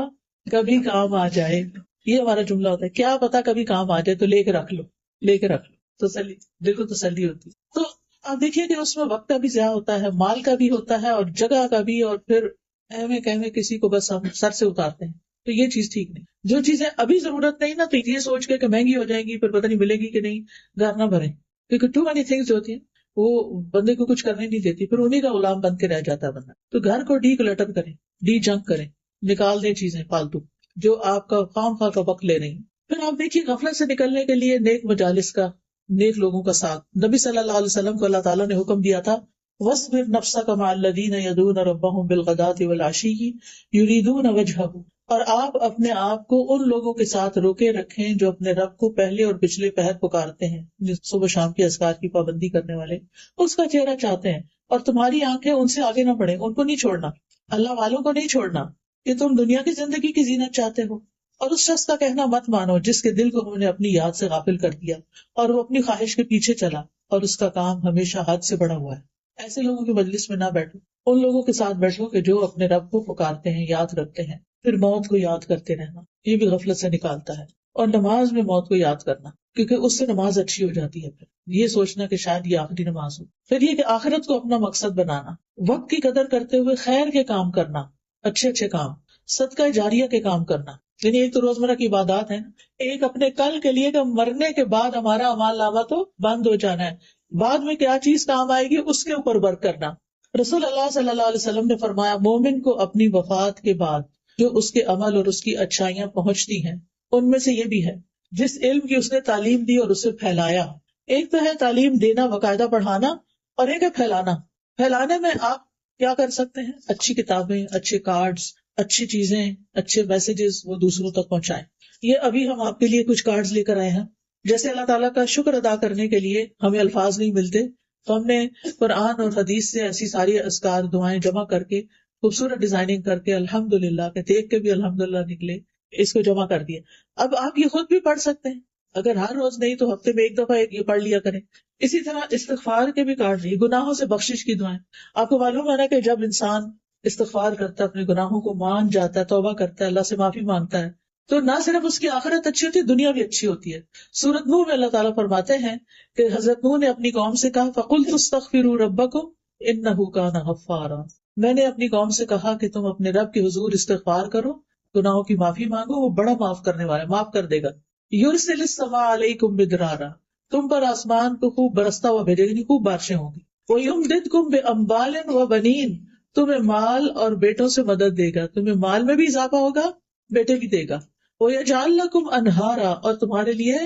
کبھی کام آ جائے. یہ ہمارا جملہ ہوتا ہے, کیا پتا کبھی کام آ جائے تو لے کے رکھ لو, لے کے رکھ لو. تسلی, دل کو تسلی ہوتی. تو آپ دیکھیے کہ اس میں وقت کا بھی ضیاع ہوتا ہے, مال کا بھی ہوتا ہے, اور جگہ کا بھی, اور پھر ایویں کسی کو بس ہم سر سے اتارتے ہیں. تو یہ چیز ٹھیک نہیں. جو چیزیں ابھی ضرورت نہیں نا, تو یہ سوچ کے کہ مہنگی ہو جائیں گی پھر پتہ نہیں ملے گی کہ نہیں, گھر نہ بھریں. کیونکہ ٹو مینی تھنگز ہوتی ہیں وہ بندے کو کچھ کرنے نہیں دیتی, پھر انہیں کا غلام بن کے رہ جاتا ہے بندہ. تو گھر کو ڈی کلٹر کریں, ڈی جنک کریں, نکال دیں چیزیں فالتو جو آپ کا خام خواہ کا وقت لے رہی ہیں. پھر آپ دیکھیے غفلت سے نکلنے کے لیے نیک مجالس کا, نیک لوگوں کا ساتھ. نبی صلی اللہ علیہ وسلم کو اللہ تعالیٰ نے حکم دیا تھا, وَاصْبِرْ نَفْسَكَ مَعَ الَّذِينَ يَدْعُونَ رَبَّهُمْ بِالْغَدَاةِ وَالْعَشِيِّ يُرِيدُونَ وَجْهَهُ. اور آپ اپنے آپ کو ان لوگوں کے ساتھ روکے رکھیں جو اپنے رب کو پہلے اور پچھلے پہر پکارتے ہیں, جو صبح شام کے اذکار کی پابندی کرنے والے اس کا چہرہ چاہتے ہیں. اور تمہاری آنکھیں ان سے آگے نہ بڑھیں, ان کو نہیں چھوڑنا, اللہ والوں کو نہیں چھوڑنا کہ تم دنیا کی زندگی کی زینت چاہتے ہو. اور اس شخص کا کہنا مت مانو جس کے دل کو ہم نے اپنی یاد سے غافل کر دیا اور وہ اپنی خواہش کے پیچھے چلا اور اس کا کام ہمیشہ حد سے بڑا ہوا ہے. ایسے لوگوں کی مجلس میں نہ بیٹھو, ان لوگوں کے ساتھ بیٹھو کہ جو اپنے رب کو پکارتے ہیں, یاد رکھتے ہیں. پھر موت کو یاد کرتے رہنا, یہ بھی غفلت سے نکالتا ہے. اور نماز میں موت کو یاد کرنا, کیونکہ اس سے نماز اچھی ہو جاتی ہے. پھر یہ سوچنا کہ شاید یہ آخری نماز ہو. پھر یہ کہ آخرت کو اپنا مقصد بنانا, وقت کی قدر کرتے ہوئے خیر کے کام کرنا, اچھے اچھے کام, صدقہ جاریہ کے کام کرنا. یعنی ایک تو روزمرہ کی عبادات ہیں, ایک اپنے کل کے لیے کہ مرنے کے بعد ہمارا اعمال نامہ تو بند ہو جانا ہے, بعد میں کیا چیز کام آئے گی اس کے اوپر ورک کرنا. رسول اللہ صلی اللہ علیہ وسلم نے فرمایا, مومن کو اپنی وفات کے بعد جو اس کے عمل اور اس کی اچھائیاں پہنچتی ہیں ان میں سے یہ بھی ہے جس علم کی اس نے تعلیم دی اور اسے پھیلایا. ایک تو ہے تعلیم دینا, باقاعدہ پڑھانا, اور ایک ہے پھیلانا. پھیلانے میں آپ کیا کر سکتے ہیں, اچھی کتابیں, اچھے کارڈز, اچھی چیزیں, اچھے میسیجز وہ دوسروں تک پہنچائیں. یہ ابھی ہم آپ کے لیے کچھ کارڈز لے کر آئے ہیں. جیسے اللہ تعالیٰ کا شکر ادا کرنے کے لیے ہمیں الفاظ نہیں ملتے, تو ہم نے قرآن اور حدیث سے ایسی ساری اذکار دعائیں جمع کر کے خوبصورت ڈیزائننگ کر کے الحمدللہ کہ دیکھ کے بھی الحمدللہ نکلے, اس کو جمع کر دیا. اب آپ یہ خود بھی پڑھ سکتے ہیں, اگر ہر روز نہیں تو ہفتے میں ایک دفعہ یہ پڑھ لیا کریں. اسی طرح استغفار کے بھی کارڈ نہیں, گناہوں سے بخشش کی دعائیں. آپ کو معلوم ہے نا کہ جب انسان استغفار کرتا ہے, اپنے گناہوں کو مان جاتا ہے, توبہ کرتا ہے, اللہ سے معافی مانگتا ہے, تو نہ صرف اس کی آخرت اچھی ہوتی ہے, دنیا بھی اچھی ہوتی ہے. سورۃ نوح میں اللہ تعالیٰ فرماتے ہیں کہ حضرت نوح نے اپنی قوم سے کہا, فَقُلْتُ اسْتَغْفِرُوا رَبَّكُمْ إِنَّهُ كَانَ غَفَّارًا. میں نے اپنی قوم سے کہا کہ تم اپنے رب کے حضور استغفار کرو, گناہوں کی معافی مانگو, وہ بڑا معاف کرنے والا ہے, معاف کر دے گا. یرسل السماء علیکم مدرارا, تم پر آسمان کو خوب برستا ہوا بھیجے گا, خوب بارشیں ہوں گی. وَيُمْدِدْكُمْ بِأَمْوَالٍ وَبَنِينَ, تمہیں مال اور بیٹوں سے مدد دے گا, تمہیں مال میں بھی اضافہ ہوگا, بیٹے بھی دے گا. وَيَجْعَلْ لَكُمْ أَنْهَارًا، اور تمہارے لیے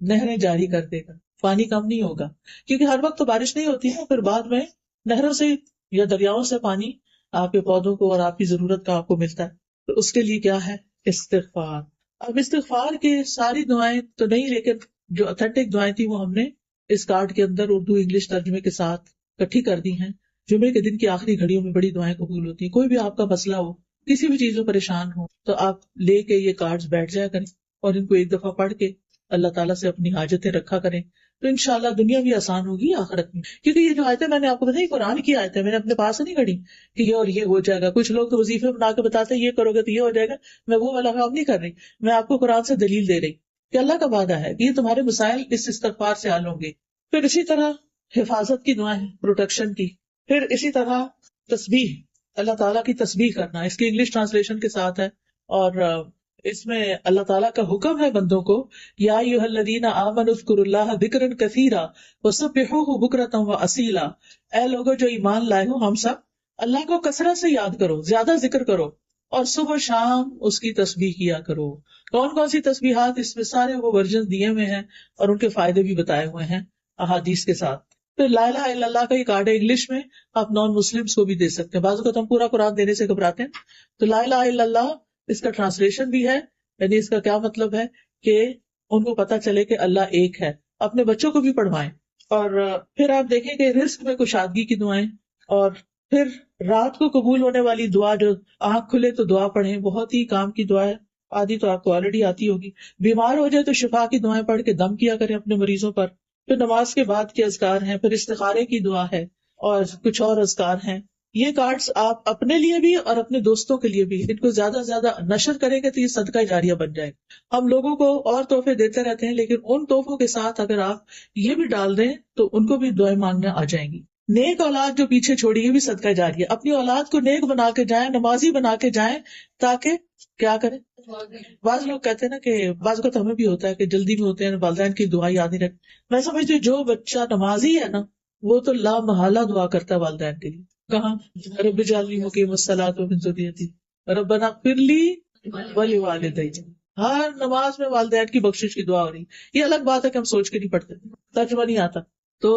نہریں جاری کر دے گا. پانی کم نہیں ہوگا کیونکہ ہر وقت تو بارش نہیں ہوتی ہے، پھر بعد میں نہروں سے یا دریاؤں سے پانی آپ کے پودوں کو اور آپ کی ضرورت کا آپ کو ملتا ہے. تو اس کے لیے کیا ہے؟ استغفار. اب استغفار کی ساری دعائیں تو نہیں، لیکن جو اتھینٹک دعائیں تھی وہ ہم نے اس کارڈ کے اندر اردو انگلش ترجمے کے ساتھ اکٹھی کر دی ہیں. جمعے کے دن کی آخری گھڑیوں میں بڑی دعائیں قبول ہوتی ہیں. کوئی بھی آپ کا مسئلہ ہو، کسی بھی چیز میں پریشان ہو، تو آپ لے کے یہ کارڈز بیٹھ جایا کریں اور ان کو ایک دفعہ پڑھ کے اللہ تعالیٰ سے اپنی حاجتیں رکھا کریں. تو انشاءاللہ دنیا بھی آسان ہوگی آخرت میں. کیونکہ یہ جو آیتیں میں نے آپ کو بتائی قرآن کی آیتیں، میں نے اپنے پاس سے نہیں گھڑی کہ یہ اور یہ ہو جائے گا. کچھ لوگ تو وظیفے بنا کے بتاتے ہیں یہ کرو گے تو یہ ہو جائے گا. میں وہ والا کام نہیں کر رہی، میں آپ کو قرآن سے دلیل دے رہی کہ اللہ کا وعدہ ہے کہ یہ تمہارے مسائل اس استغفار سے حل ہوں گے. پھر اسی طرح حفاظت کی دعائیں، پروٹیکشن کی. پھر اسی طرح تسبیح، اللہ تعالیٰ کی تسبیح کرنا. اس کی انگلش ٹرانسلیشن کے ساتھ ہے، اور اس میں اللہ تعالیٰ کا حکم ہے بندوں کو، یا ایھا الذین آمنوا اذکروا اللہ ذکرا کثیرا وسبحوہ بکرۃ واصیلا. اے لوگو جو ایمان لائے ہو، ہم سب اللہ کو کثرت سے یاد کرو، زیادہ ذکر کرو، اور صبح شام اس کی تسبیح کیا کرو. کون کون سی تسبیحات؟ اس میں سارے وہ ورژن دیے ہوئے ہیں اور ان کے فائدے بھی بتائے ہوئے ہیں احادیث کے ساتھ. پھر لا الہ الا اللہ کا یہ کارڈ ہے انگلش میں، آپ نان مسلمس کو بھی دے سکتے ہیں. بعض اوقات ہم پورا قرآن دینے سے گھبراتے ہیں، تو لا الہ الا اللہ اس کا ٹرانسلیشن بھی ہے. یعنی اس کا کیا مطلب ہے کہ ان کو پتا چلے کہ اللہ ایک ہے. اپنے بچوں کو بھی پڑھوائیں. اور پھر آپ دیکھیں کہ رزق میں کشادگی کی دعائیں، اور پھر رات کو قبول ہونے والی دعا، جو آنکھ کھلے تو دعا پڑھیں، بہت ہی کام کی دعا ہے. آدھی تو آپ کو آلریڈی آتی ہوگی. بیمار ہو جائے تو شفا کی دعائیں پڑھ کے دم کیا کریں اپنے مریضوں پر. پھر نماز کے بعد کے اذکار ہیں، پھر استخارے کی دعا ہے، اور کچھ اور اذکار ہیں. یہ کارڈز آپ اپنے لیے بھی اور اپنے دوستوں کے لیے بھی ان کو زیادہ سے زیادہ نشر کریں گے تو یہ صدقہ جاریہ بن جائے گا. ہم لوگوں کو اور تحفے دیتے رہتے ہیں، لیکن ان تحفوں کے ساتھ اگر آپ یہ بھی ڈال دیں تو ان کو بھی دعائیں مانگنے آ جائیں گی. نیک اولاد جو پیچھے چھوڑی ہے بھی صدقہ جاریہ. اپنی اولاد کو نیک بنا کے جائیں، نمازی بنا کے جائیں، تاکہ کیا کریں. بعض لوگ کہتے ہیں نا کہ بعض اوقات ہمیں بھی ہوتا ہے کہ جلدی میں ہوتے ہیں، والدین کی دعا یاد نہیں رکھتے. میں سمجھتی ہوں جو بچہ نمازی ہے نا وہ تو لا محالہ دعا کرتا ہے والدین کے لیے. کہاں؟ رب اجعلنی مقیم الصلاۃ ومن ذریتی ربنا اغفر لی ولوالدی. ہر نماز میں والدین کی بخشش کی دعا ہو رہی. یہ الگ بات ہے کہ ہم سوچ کے نہیں پڑھتے، ترجمہ نہیں آتا. تو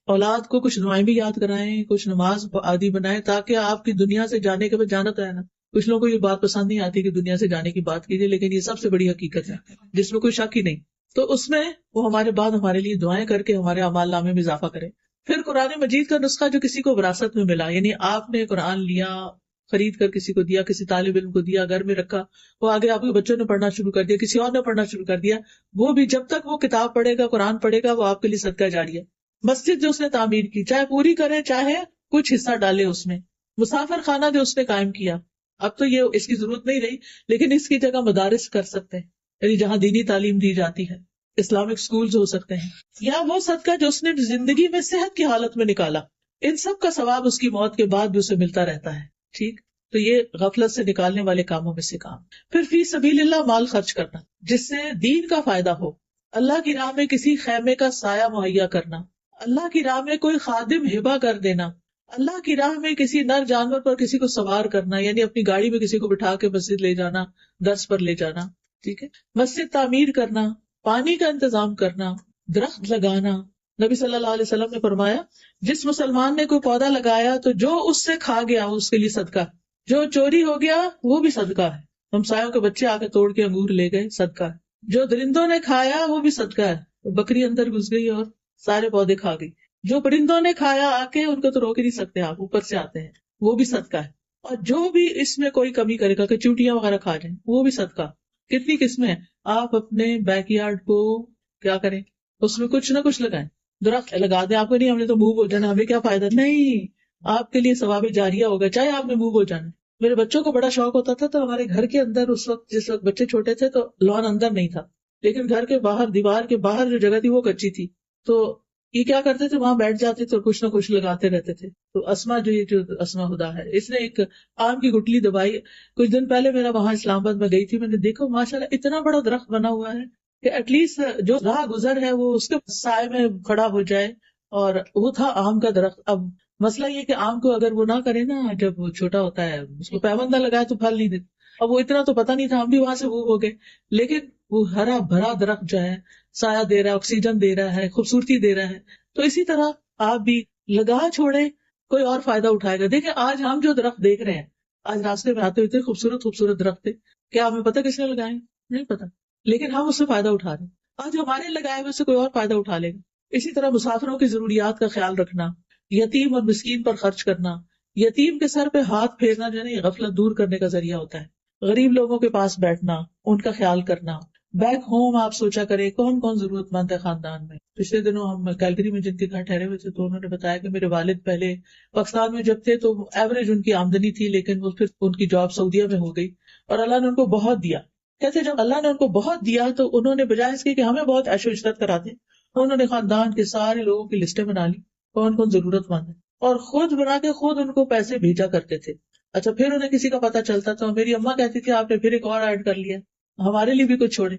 اولاد کو کچھ دعائیں بھی یاد کرائیں، کچھ نماز عادی بنائیں، تاکہ آپ کی دنیا سے جانے کے بعد جانت ہے نا. کچھ لوگوں کو یہ بات پسند نہیں آتی کہ دنیا سے جانے کی بات کیجیے، لیکن یہ سب سے بڑی حقیقت ہے جس میں کوئی شک ہی نہیں. تو اس میں وہ ہمارے بعد ہمارے لیے دعائیں کر کے ہمارے اعمال نامے میں اضافہ کریں. پھر قرآن مجید کا نسخہ جو کسی کو وراثت میں ملا، یعنی آپ نے قرآن لیا، خرید کر کسی کو دیا، کسی طالب علم کو دیا، گھر میں رکھا، وہ آگے آپ کے بچوں نے پڑھنا شروع کر دیا، کسی اور نے پڑھنا شروع کر دیا، وہ بھی جب تک وہ کتاب پڑھے گا، قرآن پڑھے گا، وہ آپ کے لیے صدقہ جاریہ. مسجد جو اس نے تعمیر کی، چاہے پوری کرے چاہے کچھ حصہ ڈالے اس میں. مسافر خانہ جو اس نے قائم کیا، اب تو یہ اس کی ضرورت نہیں رہی، لیکن اس کی جگہ مدارس کر سکتے ہیں، یعنی جہاں دینی تعلیم دی جاتی ہے. اسلامک سکولز ہو سکتے ہیں، یا وہ صدقہ جو اس نے زندگی میں صحت کی حالت میں نکالا. ان سب کا ثواب اس کی موت کے بعد بھی اسے ملتا رہتا ہے. ٹھیک، تو یہ غفلت سے نکالنے والے کاموں میں سے کام. پھر فی سبیل اللہ مال خرچ کرنا جس سے دین کا فائدہ ہو. اللہ کی راہ میں کسی خیمے کا سایہ مہیا کرنا، اللہ کی راہ میں کوئی خادم ہبہ کر دینا، اللہ کی راہ میں کسی نر جانور پر کسی کو سوار کرنا، یعنی اپنی گاڑی میں کسی کو بٹھا کے مسجد لے جانا، درس پر لے جانا. ٹھیک ہے، مسجد تعمیر کرنا، پانی کا انتظام کرنا، درخت لگانا. نبی صلی اللہ علیہ وسلم نے فرمایا جس مسلمان نے کوئی پودا لگایا تو جو اس سے کھا گیا اس کے لیے صدقہ، جو چوری ہو گیا وہ بھی صدقہ ہے. ہمسایوں کے بچے آ کے توڑ کے انگور لے گئے، صدقہ ہے. جو درندوں نے کھایا وہ بھی صدقہ ہے. بکری اندر گھس گئی اور سارے پودے کھا گئی. جو پرندوں نے کھایا آ کے، ان کو تو روک ہی نہیں سکتے آپ، اوپر سے آتے ہیں، وہ بھی صدقہ ہے. اور جو بھی اس میں کوئی کمی کرے گا کہ چوٹیاں وغیرہ کھا جائیں، وہ بھی صدقہ. کتنی قسمیں ہیں. آپ اپنے بیک یارڈ کو کیا کریں، اس میں کچھ نہ کچھ لگائیں، درخت لگا دیں. آپ کو نہیں ہم نے تو موو ہو جانا، ہمیں کیا فائدہ، نہیں، آپ کے لیے ثواب جاریہ ہوگا چاہے آپ نے موو ہو جانا. میرے بچوں کو بڑا شوق ہوتا تھا، تو ہمارے گھر کے اندر اس وقت، جس وقت بچے چھوٹے تھے تو لان اندر نہیں تھا، لیکن گھر کے باہر، دیوار کے باہر جو جگہ تھی وہ کچی تھی. تو یہ کیا کرتے تھے، وہاں بیٹھ جاتے تھے اور کچھ نہ کچھ لگاتے رہتے تھے. تو اسما جو اسما خدا ہے، اس نے ایک آم کی گٹلی دبائی. کچھ دن پہلے میرا وہاں اسلام آباد میں گئی تھی، میں نے دیکھا ماشاءاللہ اتنا بڑا درخت بنا ہوا ہے کہ ایٹ لیسٹ جو راہ گزر ہے وہ اس کے سائے میں کھڑا ہو جائے. اور وہ تھا آم کا درخت. اب مسئلہ یہ کہ آم کو اگر وہ نہ کرے نا، جب وہ چھوٹا ہوتا ہے اس کو پیوند نہ لگائے تو پھل نہیں دیتا. اب وہ اتنا تو پتہ نہیں تھا، ہم بھی وہاں سے وہ ہو گئے، لیکن وہ ہرا بھرا درخت جو ہے سایہ دے رہا ہے، آکسیجن دے رہا ہے، خوبصورتی دے رہا ہے. تو اسی طرح آپ بھی لگا چھوڑے، کوئی اور فائدہ اٹھائے گا. دیکھیں آج ہم جو درخت دیکھ رہے ہیں، آج راستے میں آتے ہوتے خوبصورت خوبصورت درخت تھے، کیا ہمیں پتہ کس نے لگائے؟ نہیں پتا، لیکن ہم اس سے فائدہ اٹھا رہے ہیں. آج ہمارے لگائے ہوئے سے کوئی اور فائدہ اٹھا لے گا. اسی طرح مسافروں کی ضروریات کا خیال رکھنا، یتیم اور مسکین پر خرچ کرنا. یتیم کے سر پہ ہاتھ پھیرنا جو ہے نا، غفلت دور کرنے کا ذریعہ ہوتا ہے. غریب لوگوں کے پاس بیٹھنا، ان کا خیال کرنا. بیک ہوم آپ سوچا کریں کون کون ضرورت مند ہے خاندان میں. پچھلے دنوں ہم کیلگری میں جن کے گھر ٹھہرے ہوئے تھے تو انہوں نے بتایا کہ میرے والد پہلے پاکستان میں جب تھے تو ایوریج ان کی آمدنی تھی، لیکن وہ پھر ان کی جاب سعودیہ میں ہو گئی اور اللہ نے ان کو بہت دیا. کہتے جب اللہ نے ان کو بہت دیا تو انہوں نے بجائے اس کے کہ ہمیں بہت عیش و عشرت کراتے، انہوں نے خاندان کے سارے لوگوں کی لسٹیں بنا لی کون کون ضرورت مند ہے، اور خود بنا کے خود ان کو پیسے بھیجا کرتے تھے. اچھا پھر انہیں کسی کا پتہ چلتا تو میری اماں کہتی تھی آپ نے پھر ایک اور ایڈ کر لیا، ہمارے لیے بھی کچھ چھوڑے.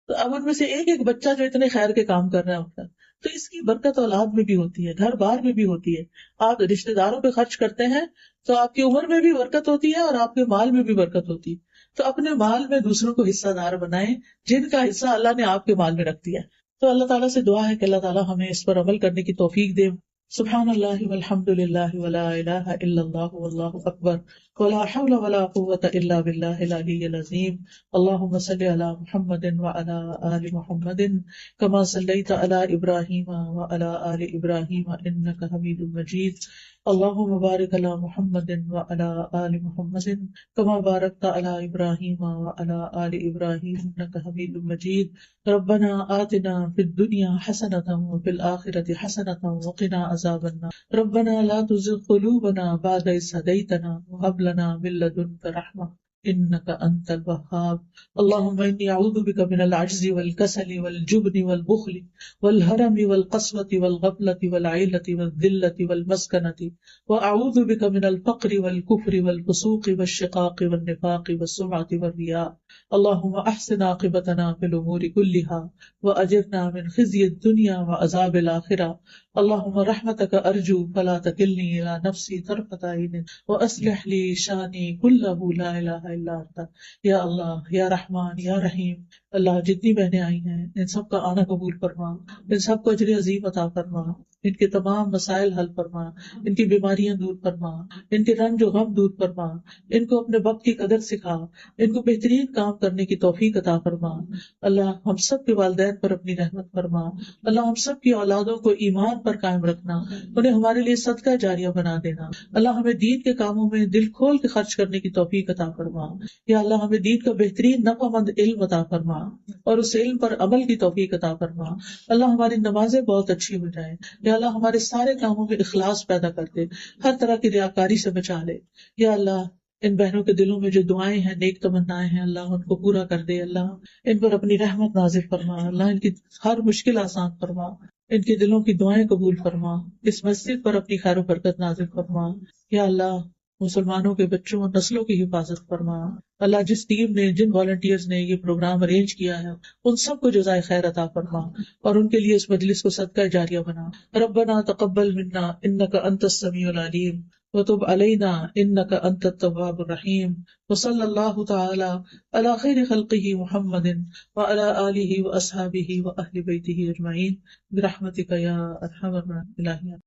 تو اب ان میں سے ایک ایک بچہ جو اتنے خیر کے کام کر رہا ہے ہوتا ہے، تو اس کی برکت اولاد میں بھی ہوتی ہے، گھر بار میں بھی ہوتی ہے. آپ رشتے داروں پہ خرچ کرتے ہیں تو آپ کی عمر میں بھی برکت ہوتی ہے اور آپ کے مال میں بھی برکت ہوتی ہے. تو اپنے مال میں دوسروں کو حصہ دار بنائیں جن کا حصہ اللہ نے آپ کے مال میں رکھ دیا. تو اللہ تعالیٰ سے دعا ہے کہ اللہ تعالیٰ ہمیں اس پر عمل کرنے کی توفیق دے. سبحان اللہ والحمد للہ ولا الہ الا اللہ واللہ اکبر ولا حول ولا قوة الا باللہ العلی العظیم. اللہم صل علی محمد وعلی آل محمد کما صلیت علی ابراہیم وعلی آل ابراہیم انک حمید مجید. اللہم بارک علی محمد وعلی آل محمد کما بارکت علی ابراہیم وعلی آل ابراہیم انک حمید مجید. ربنا آتنا فی الدنیا حسنۃ وفی الآخرۃ حسنۃ وقنا عذاب النار. ربنا لا تزغ قلوبنا بعد إذ هديتنا وهب لنا من لدنك رحمة إنك أنت الوهاب. اللهم إني أعوذ بك من العجز والكسل والجبن والبخل والهرم والقسوة والغفلة والعيلة والذلة والمسكنة، وأعوذ بك من الفقر والكفر والفسوق والشقاق والنفاق والسمعة والرياء. اللهم أحسن عاقبتنا في الأمور كلها وأجرنا من خزي الدنيا وعذاب الآخرة. اللهم رحمتك أرجو فلا تكلني إلى نفسي طرفة عين وأصلح لي شأني كله لا إله إلا أنت. یا اللہ یا رحمان یا رحیم، اللہ جتنی بہنیں آئی ہیں ان سب کا آنا قبول فرما، ان سب کو اجر عظیم عطا فرما، ان کے تمام مسائل حل فرما، ان کی بیماریاں دور فرما، ان کے رنج و غم دور فرما، ان کو اپنے وقت کی قدر سکھا، ان کو بہترین کام کرنے کی توفیق عطا فرما. اللہ ہم سب کے والدین پر اپنی رحمت فرما. اللہ ہم سب کی اولادوں کو ایمان پر قائم رکھنا، انہیں ہمارے لیے صدقہ جاریہ بنا دینا. اللہ ہمیں دین کے کاموں میں دل کھول کے خرچ کرنے کی توفیق عطا فرما. یا اللہ ہمیں دین کا بہترین نفع مند علم عطا فرما اور اس علم پر عمل کی توفیق عطا فرما. اللہ ہماری نمازیں بہت اچھی ہو جائیں. یا اللہ ہمارے سارے کاموں میں اخلاص پیدا کر دے، ہر طرح کی ریاکاری سے بچا لے. یا اللہ ان بہنوں کے دلوں میں جو دعائیں ہیں، نیک تمنائیں ہیں، اللہ ان کو پورا کر دے. اللہ ان پر اپنی رحمت نازل فرما. اللہ ان کی ہر مشکل آسان فرما، ان کے دلوں کی دعائیں قبول فرما. اس مسجد پر اپنی خیر و برکت نازل فرما. یا اللہ مسلمانوں کے بچوں اور نسلوں کی حفاظت فرما. اللہ جس ٹیم نے، جن والنٹیئرز نے یہ پروگرام ارینج کیا ہے ان سب کو جزائے خیر عطا فرما اور ان کے لیے اس مجلس کو صدقہ جاریہ بنا. ربنا تقبل منا انک انت السمیع العلیم وتب علینا انک انت التواب الرحیم. وصلی اللہ تعالی علی خیر خلقہ محمد وعلی آلہ واصحابہ واہل بیتہ اجمعین برحمتک یا ارحم الراحمین.